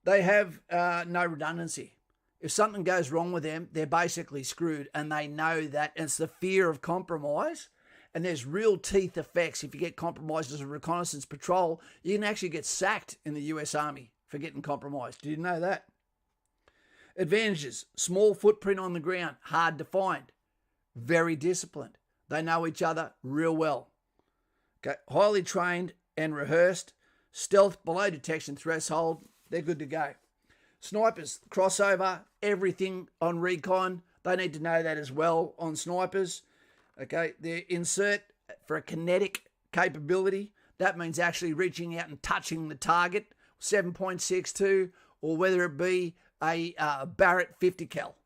They have no redundancy. If something goes wrong with them, they're basically screwed, and they know that. And it's the fear of compromise, and there's real teeth effects. If you get compromised as a reconnaissance patrol, you can actually get sacked in the US Army for getting compromised. Did you know that? Advantages: small footprint on the ground, hard to find, very disciplined. They know each other real well. Okay, highly trained and rehearsed, stealth below detection threshold. They're good to go. Snipers, crossover, everything on recon. They need to know that as well on snipers. Okay, their insert for a kinetic capability. That means actually reaching out and touching the target, 7.62, or whether it be a Barrett 50 cal.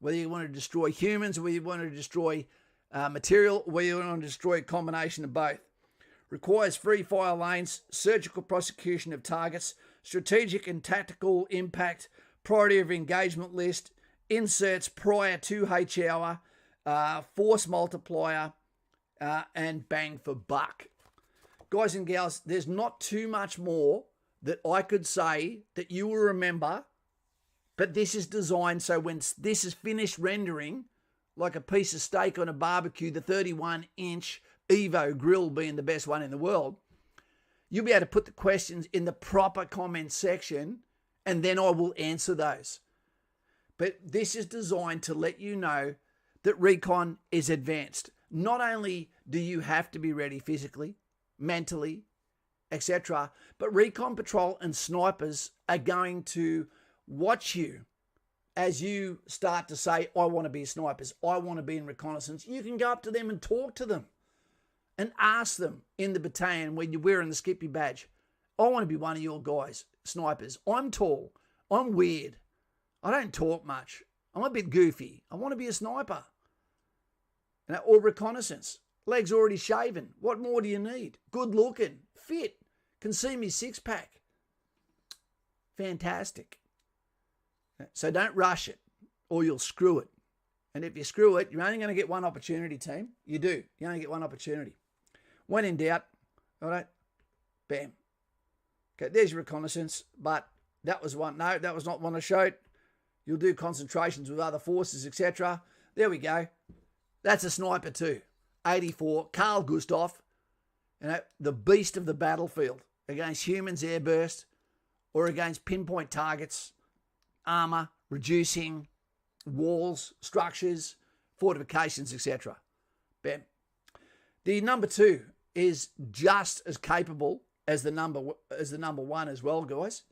Whether you want to destroy humans, or whether you want to destroy material, or whether you want to destroy a combination of both. Requires free fire lanes, surgical prosecution of targets, strategic and tactical impact, priority of engagement list, inserts prior to H hour, force multiplier, and bang for buck. Guys and gals, there's not too much more that I could say that you will remember, but this is designed so when this is finished rendering, like a piece of steak on a barbecue, the 31-inch Evo grill being the best one in the world, You'll be able to put the questions in the proper comment section, and then I will answer those. But this is designed to let you know that recon is advanced. Not only do you have to be ready physically, mentally, etc., but recon patrol and snipers are going to watch you as you start to say, I want to be snipers, I want to be in reconnaissance. You can go up to them and talk to them and ask them in the battalion when you're wearing the Skippy badge, I want to be one of your guys, snipers. I'm tall, I'm weird, I don't talk much, I'm a bit goofy, I want to be a sniper. Or reconnaissance, legs already shaven, what more do you need? Good looking, fit, can see me six-pack. Fantastic. So don't rush it or you'll screw it. And if you screw it, you're only going to get one opportunity, team. You do. You only get one opportunity. When in doubt, all right, bam. Okay, there's your reconnaissance, but that was one. No, that was not one I showed. You'll do concentrations with other forces, etc. There we go. That's a sniper too. 84, Carl Gustav, the beast of the battlefield against humans airburst or against pinpoint targets, armour, reducing walls, structures, fortifications, etc. Bam. The number 2 is just as capable as the number one as well, guys.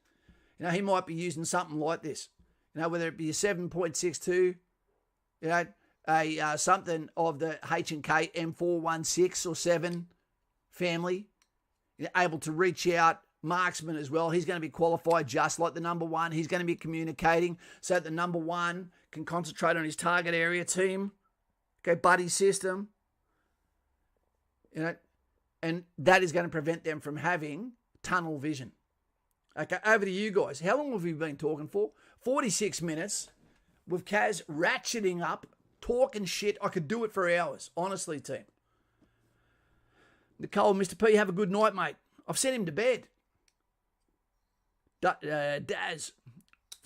He might be using something like this. Whether it be a 7.62, something of the H&K M416 or 7 family, able to reach out, marksman as well. He's going to be qualified just like the number 1. He's going to be communicating so that the number 1 can concentrate on his target area team. Okay, buddy system. And that is going to prevent them from having tunnel vision. Okay, over to you guys. How long have we been talking for? 46 minutes with Kaz ratcheting up, talking shit. I could do it for hours, honestly, team. Nicole, Mr. P, have a good night, mate. I've sent him to bed. Daz,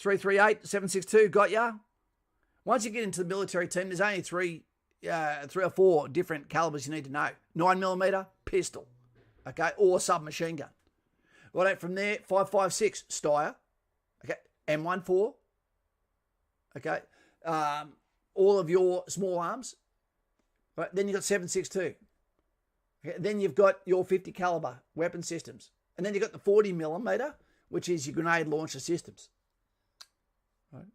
338-762, got ya? Once you get into the military team, there's only three or four different calibers you need to know. 9mm, pistol, okay, or submachine gun. Right, from there, 5.56, Steyr, okay, M14, okay, all of your small arms. Right, then you've got 7.62. Okay, then you've got your 50 caliber weapon systems. And then you've got the 40mm, which is your grenade launcher systems. Right.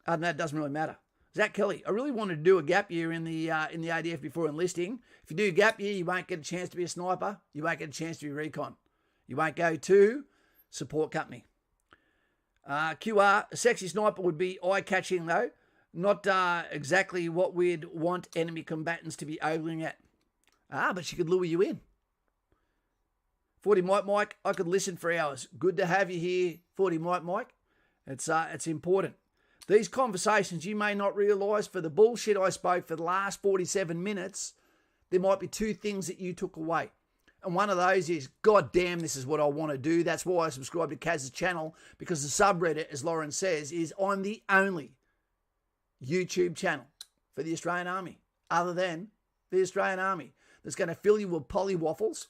Other than that, it doesn't really matter. Zach Kelly, I really wanted to do a gap year in the ADF before enlisting. If you do a gap year, you won't get a chance to be a sniper. You won't get a chance to be recon. You won't go to support company. QR, a sexy sniper would be eye-catching though. Not exactly what we'd want enemy combatants to be ogling at. But she could lure you in. 40 Mike, I could listen for hours. Good to have you here, 40 Mike. It's important. These conversations, you may not realise, for the bullshit I spoke for the last 47 minutes, there might be 2 things that you took away. And one of those is, God damn, this is what I want to do. That's why I subscribe to Kaz's channel, because the subreddit, as Lauren says, is I'm the only YouTube channel for the Australian Army, other than the Australian Army, that's going to fill you with polywaffles,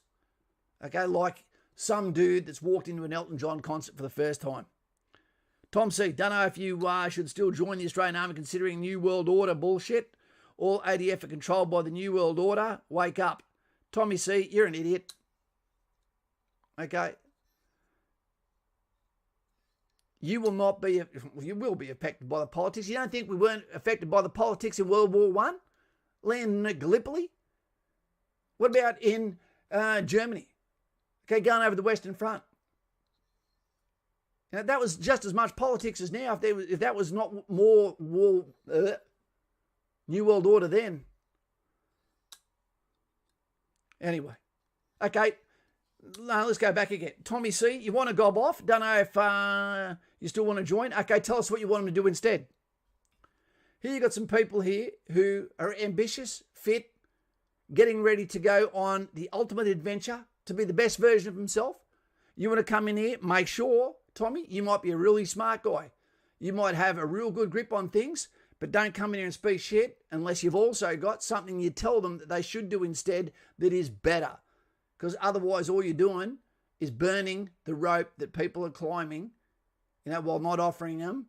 okay, like some dude that's walked into an Elton John concert for the first time. Tom C, don't know if you should still join the Australian Army considering New World Order bullshit. All ADF are controlled by the New World Order. Wake up. Tommy C, you're an idiot. Okay. You will be affected by the politics. You don't think we weren't affected by the politics in World War I? Landing at Gallipoli? What about in Germany? Okay, going over the Western Front. That was just as much politics as now. If that was not more New World Order then. Anyway. Okay. No, let's go back again. Tommy C, you want to gob off? Don't know if you still want to join. Okay, tell us what you want them to do instead. Here you got some people here who are ambitious, fit, getting ready to go on the ultimate adventure to be the best version of himself. You want to come in here, make sure, Tommy, you might be a really smart guy. You might have a real good grip on things, but don't come in here and speak shit unless you've also got something you tell them that they should do instead that is better. because otherwise all you're doing is burning the rope that people are climbing, while not offering them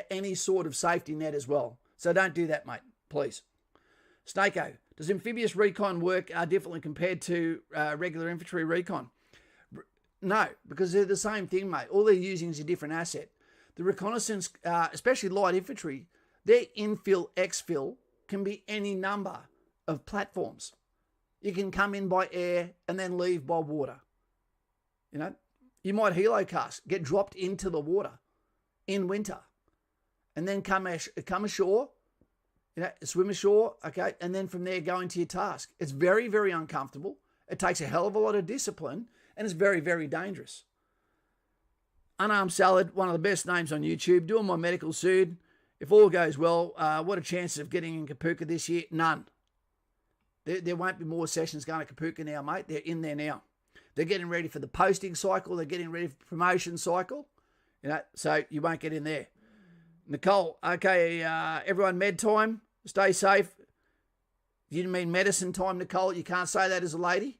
any sort of safety net as well. So don't do that, mate, please. Snako, does amphibious recon work differently compared to regular infantry recon? No, because they're the same thing, mate. All they're using is a different asset. The reconnaissance, especially light infantry, their infill, exfil can be any number of platforms. You can come in by air and then leave by water. You might helocast, get dropped into the water in winter, and then come ashore, swim ashore, and then from there go into your task. It's very, very uncomfortable. It takes a hell of a lot of discipline, and it's very, very dangerous. Unarmed Salad, one of the best names on YouTube, doing my medical soon. If all goes well, what are chances of getting in Kapooka this year? None. There won't be more sessions going to Kapooka now, mate. They're in there now. They're getting ready for the posting cycle. They're getting ready for the promotion cycle. So you won't get in there. Nicole, okay, everyone med time. Stay safe. You didn't mean medicine time, Nicole. You can't say that as a lady.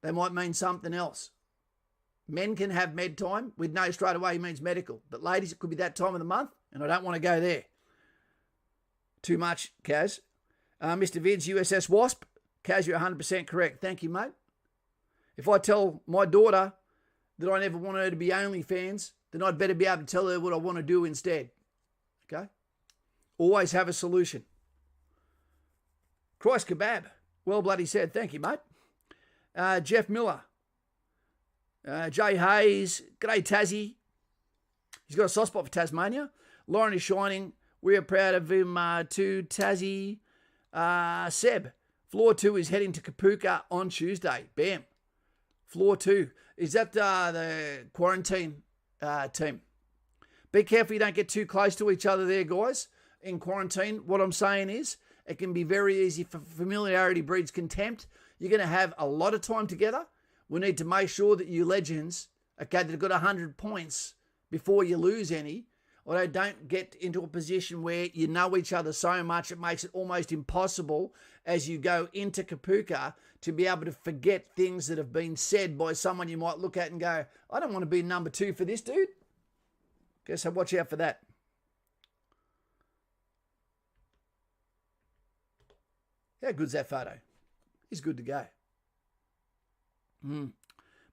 They might mean something else. Men can have med time. We'd know straight away he means medical. But ladies, it could be that time of the month, and I don't want to go there. Too much, Kaz. Mr. Vids, USS Wasp. Kaz, you're 100% correct. Thank you, mate. If I tell my daughter that I never want her to be OnlyFans, then I'd better be able to tell her what I want to do instead. Okay? Always have a solution. Christ Kebab. Well bloody said. Thank you, mate. Jeff Miller. Jay Hayes. G'day, Tassie. He's got a soft spot for Tasmania. Lauren is shining. We are proud of him too, Tassie. Seb. Floor 2 is heading to Kapooka on Tuesday. Bam. Floor 2. Is that the quarantine team? Be careful you don't get too close to each other there, guys. In quarantine, what I'm saying is it can be very easy for familiarity breeds contempt. You're going to have a lot of time together. We need to make sure that you legends, that have got 100 points before you lose any, or don't get into a position where you know each other so much it makes it almost impossible as you go into Kapooka to be able to forget things that have been said by someone you might look at and go, I don't want to be number 2 for this dude. Okay, so watch out for that. How good's that photo? He's good to go.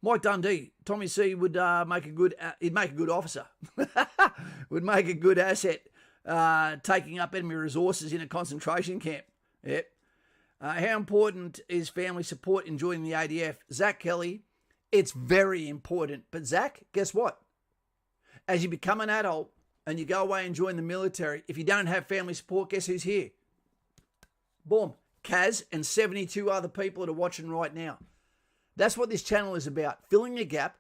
Mike Dundee, Tommy C would make a good. He'd make a good officer. Would make a good asset, taking up enemy resources in a concentration camp. Yep. How important is family support in joining the ADF? Zach Kelly, it's very important. But Zach, guess what? As you become an adult and you go away and join the military, if you don't have family support, guess who's here? Boom. Kaz and 72 other people that are watching right now. That's what this channel is about, filling a gap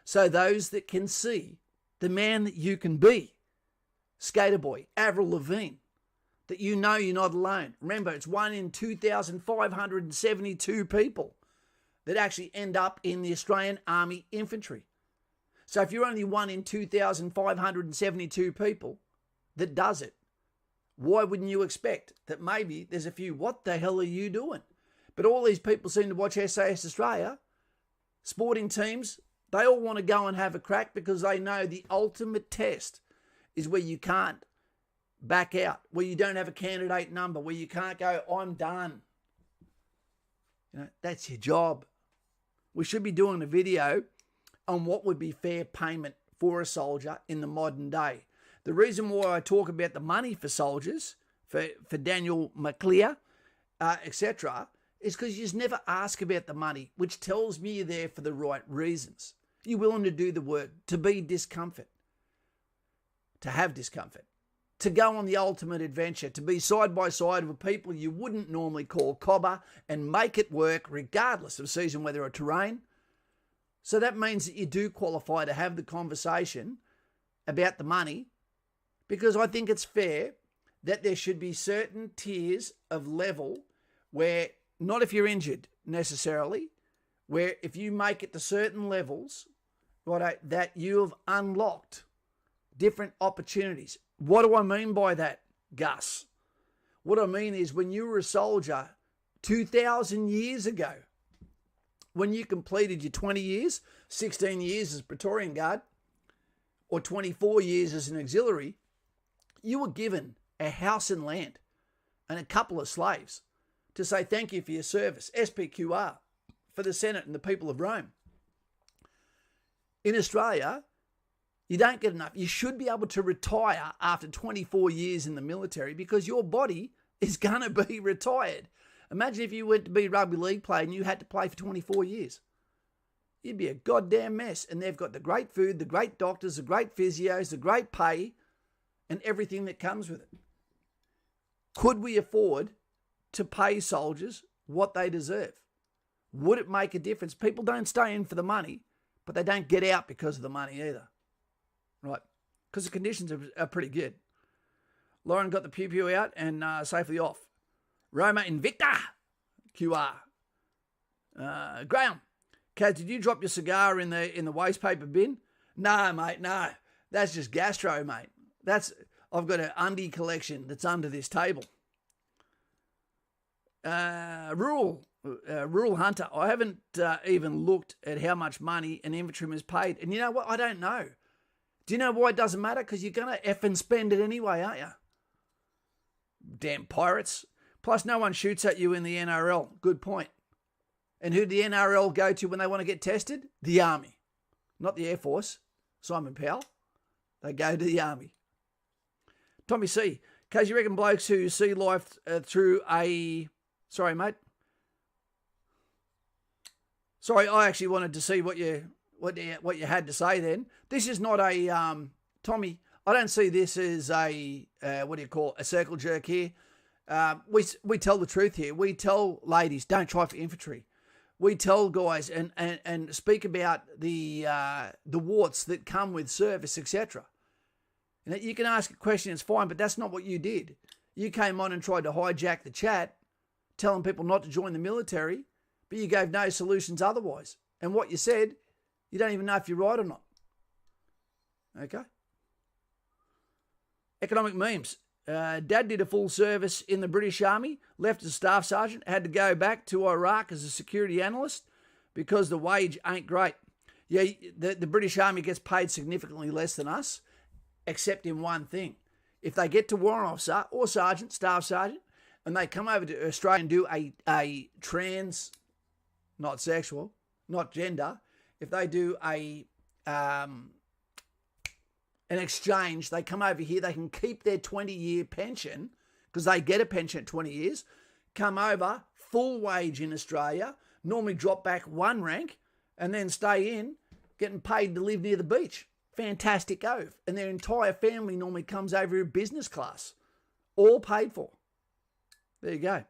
so those that can see the man that you can be, Skater Boy, Avril Lavigne, that you know you're not alone. Remember, it's 1 in 2,572 people that actually end up in the Australian Army Infantry. So if you're only 1 in 2,572 people that does it, why wouldn't you expect that maybe there's a few, what the hell are you doing? But all these people seem to watch SAS Australia, sporting teams, they all want to go and have a crack because they know the ultimate test is where you can't back out, where you don't have a candidate number, where you can't go, I'm done. That's your job. We should be doing a video on what would be fair payment for a soldier in the modern day. The reason why I talk about the money for soldiers, for Daniel McClear, etc., is because you just never ask about the money, which tells me you're there for the right reasons. You're willing to do the work, to be discomfort, to have discomfort, to go on the ultimate adventure, to be side by side with people you wouldn't normally call cobber and make it work regardless of season, weather or terrain. So that means that you do qualify to have the conversation about the money, because I think it's fair that there should be certain tiers of level where, not if you're injured necessarily, where if you make it to certain levels, right, that you have unlocked different opportunities. What do I mean by that, Gus? What I mean is when you were a soldier 2,000 years ago, when you completed your 20 years, 16 years as Praetorian Guard, or 24 years as an auxiliary, you were given a house and land and a couple of slaves to say thank you for your service, SPQR, for the Senate and the people of Rome. In Australia, you don't get enough. You should be able to retire after 24 years in the military because your body is going to be retired. Imagine if you went to be a rugby league player and you had to play for 24 years. You'd be a goddamn mess. And they've got the great food, the great doctors, the great physios, the great pay, and everything that comes with it. Could we afford to pay soldiers what they deserve? Would it make a difference? People don't stay in for the money, but they don't get out because of the money either. Right? Because the conditions are pretty good. Lauren got the pew-pew out and safely off. Roma Invicta, QR. Graham, Kaz, did you drop your cigar in the waste paper bin? No, mate, no. That's just gastro, mate. I've got an undie collection that's under this table. Rural Hunter, I haven't even looked at how much money an infantryman is paid. And you know what? I don't know. Do you know why it doesn't matter? Because you're going to effing spend it anyway, aren't you? Damn pirates. Plus, no one shoots at you in the NRL. Good point. And who do the NRL go to when they want to get tested? The Army. Not the Air Force. Simon Powell. They go to the Army. Tommy C. Cause you reckon blokes who see life through a... Sorry, mate. Sorry, I actually wanted to see what you had to say then. This is not a... Tommy, I don't see this as a... a circle jerk here. We tell the truth here. We tell ladies, don't try for infantry. We tell guys and speak about the warts that come with service, etc. You know, you can ask a question, it's fine, but that's not what you did. You came on and tried to hijack the chat, telling people not to join the military, but you gave no solutions otherwise. And what you said, you don't even know if you're right or not. Okay? Economic memes. Dad did a full service in the British Army, left as a staff sergeant, had to go back to Iraq as a security analyst because the wage ain't great. Yeah, the British Army gets paid significantly less than us, except in one thing. If they get to warrant officer or sergeant, staff sergeant, and they come over to Australia and do a trans, not sexual, not gender, if they do an exchange, they come over here, they can keep their 20-year pension because they get a pension at 20 years, come over, full wage in Australia, normally drop back one rank, and then stay in, getting paid to live near the beach. Fantastic oath. And their entire family normally comes over in business class, all paid for. There you go.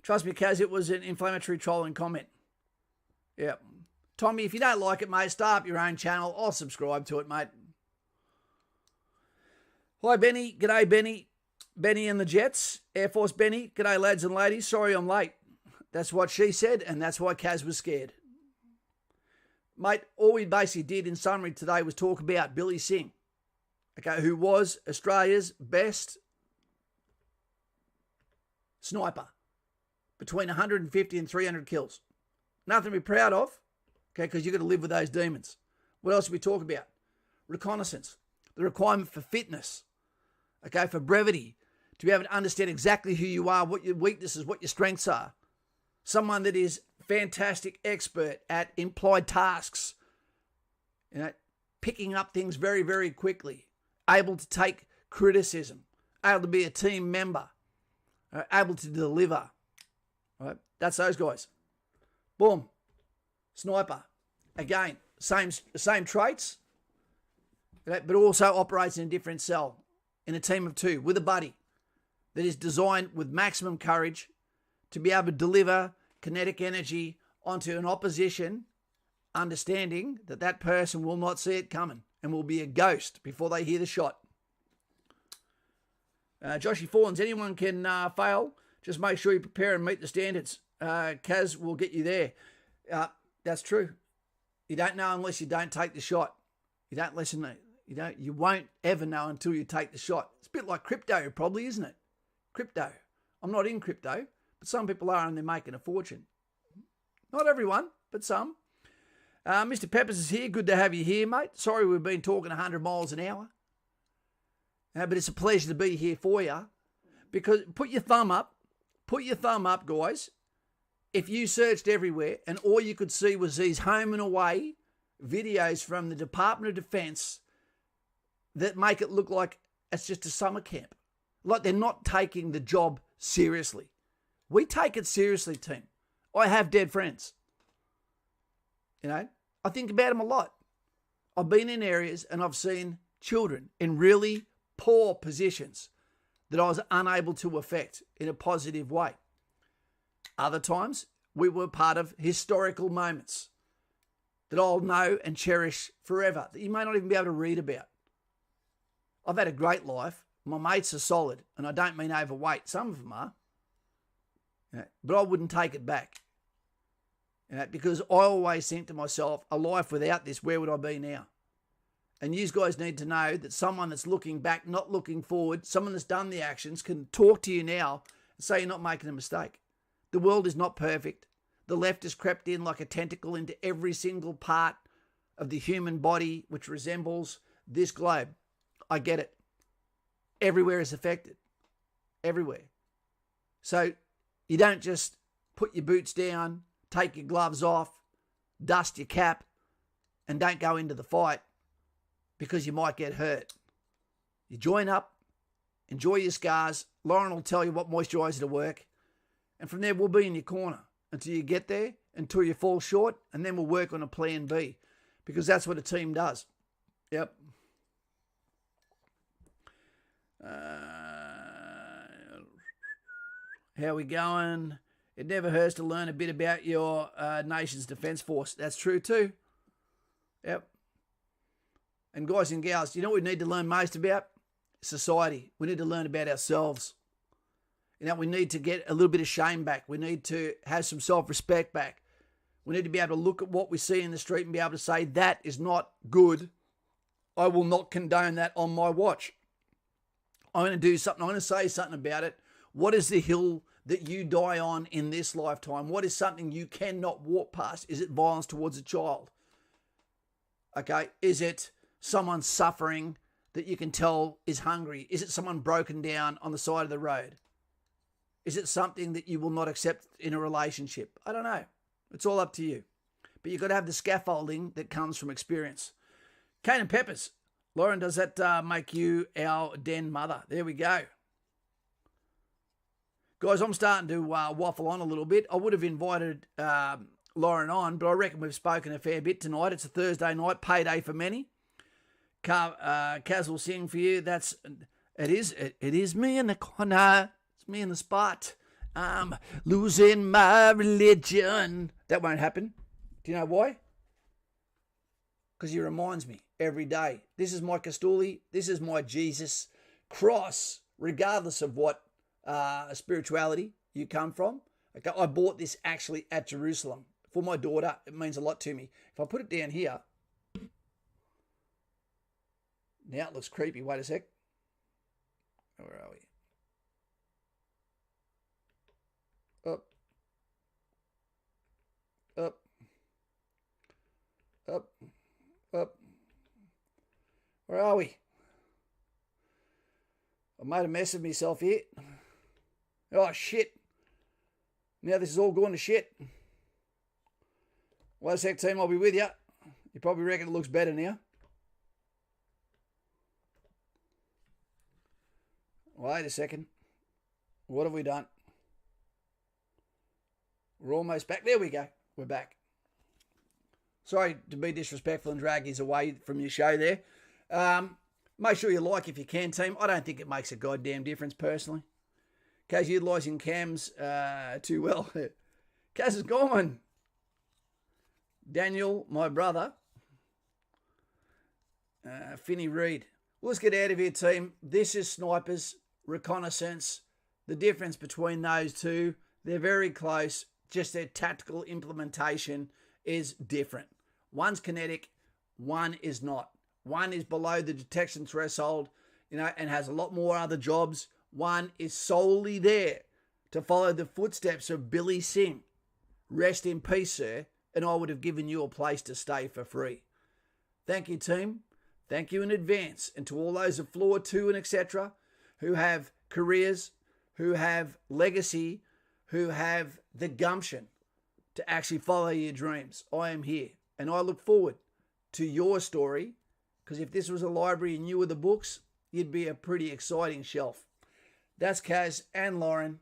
Trust me, Kaz, it was an inflammatory trolling comment. Yeah. Tommy, if you don't like it, mate, start up your own channel. I'll subscribe to it, mate. Hi, Benny. G'day, Benny. Benny and the Jets. Air Force Benny. G'day, lads and ladies. Sorry I'm late. That's what she said, and that's why Kaz was scared. Mate, all we basically did in summary today was talk about Billy Singh, okay, who was Australia's best sniper, between 150 and 300 kills. Nothing to be proud of, okay, because you've got to live with those demons. What else did we talk about? Reconnaissance, the requirement for fitness, okay, for brevity, to be able to understand exactly who you are, what your weaknesses, what your strengths are. Someone that is fantastic expert at implied tasks, you know, picking up things very, very quickly, able to take criticism, able to be a team member, able to deliver. Right? That's those guys. Boom. Sniper. Again, same traits, but also operates in a different cell, in a team of two, with a buddy that is designed with maximum courage to be able to deliver kinetic energy onto an opposition, understanding that that person will not see it coming and will be a ghost before they hear the shot. Joshy Fawns, anyone can fail. Just make sure you prepare and meet the standards. Kaz will get you there. That's true. You don't know unless you don't take the shot. You don't listen. You won't ever know until you take the shot. It's a bit like crypto, probably, isn't it? Crypto. I'm not in crypto, but some people are, and they're making a fortune. Not everyone, but some. Mr. Peppers is here. Good to have you here, mate. Sorry we've been talking 100 miles an hour. But it's a pleasure to be here for you. Because put your thumb up, guys. If you searched everywhere and all you could see was these home and away videos from the Department of Defence that make it look like it's just a summer camp. Like they're not taking the job seriously. We take it seriously, team. I have dead friends. You know, I think about them a lot. I've been in areas and I've seen children in really poor positions that I was unable to affect in a positive way. Other times, we were part of historical moments that I'll know and cherish forever, that you may not even be able to read about. I've had a great life. My mates are solid, and I don't mean overweight. Some of them are. You know, but I wouldn't take it back. You know, because I always think to myself, a life without this, where would I be now? And you guys need to know that someone that's looking back, not looking forward, someone that's done the actions can talk to you now and say you're not making a mistake. The world is not perfect. The left has crept in like a tentacle into every single part of the human body which resembles this globe. I get it. Everywhere is affected. Everywhere. So you don't just put your boots down, take your gloves off, dust your cap, and don't go into the fight because you might get hurt. You join up, enjoy your scars. Lauren will tell you what moisturiser to work. And from there, we'll be in your corner until you get there, until you fall short, and then we'll work on a plan B because that's what a team does. Yep. How we going? It never hurts to learn a bit about your nation's defence force. That's true too. Yep. And guys and gals, you know what we need to learn most about? Society. We need to learn about ourselves. You know, we need to get a little bit of shame back. We need to have some self-respect back. We need to be able to look at what we see in the street and be able to say, that is not good. I will not condone that on my watch. I'm going to do something. I'm going to say something about it. What is the hill that you die on in this lifetime? What is something you cannot walk past? Is it violence towards a child? Okay. Is it someone suffering that you can tell is hungry? Is it someone broken down on the side of the road? Is it something that you will not accept in a relationship? I don't know. It's all up to you. But you've got to have the scaffolding that comes from experience. Cane and Peppers. Lauren, does that make you our den mother? There we go. Guys, I'm starting to waffle on a little bit. I would have invited Lauren on, but I reckon we've spoken a fair bit tonight. It's a Thursday night, payday for many. Kaz will sing for you. It is me in the corner. It's me in the spot. I'm losing my religion. That won't happen. Do you know why? Because he reminds me every day. This is my Castuli. This is my Jesus cross, regardless of what spirituality you come from. Okay, I bought this actually at Jerusalem for my daughter. It means a lot to me. If I put it down here, now it looks creepy. Wait a sec. Where are we? Up. Up. Up. Up. Where are we? I made a mess of myself here. Oh, shit. Now this is all going to shit. Wait a sec, team. I'll be with you. You probably reckon it looks better now. Wait a second. What have we done? We're almost back. There we go. We're back. Sorry to be disrespectful and drag you away from your show there. Make sure you like if you can, team. I don't think it makes a goddamn difference personally. Kaz utilising cams too well. Kaz is gone. Daniel, my brother. Finney Reed. Well, let's get out of here, team. This is snipers, reconnaissance. The difference between those two, they're very close. Just their tactical implementation is different. One's kinetic, one is not. One is below the detection threshold, and has a lot more other jobs. One is solely there to follow the footsteps of Billy Singh. Rest in peace, sir, and I would have given you a place to stay for free. Thank you, team. Thank you in advance. And to all those of Floor 2 and etc. who have careers, who have legacy, who have the gumption to actually follow your dreams, I am here. And I look forward to your story, because if this was a library and you were the books, you'd be a pretty exciting shelf. That's Kaz and Lauren,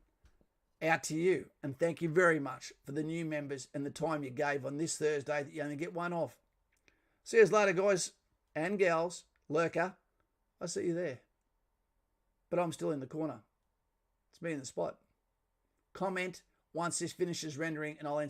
out to you. And thank you very much for the new members and the time you gave on this Thursday that you only get one off. See you later, guys and gals. Lurker, I see you there. But I'm still in the corner. It's me in the spot. Comment once this finishes rendering and I'll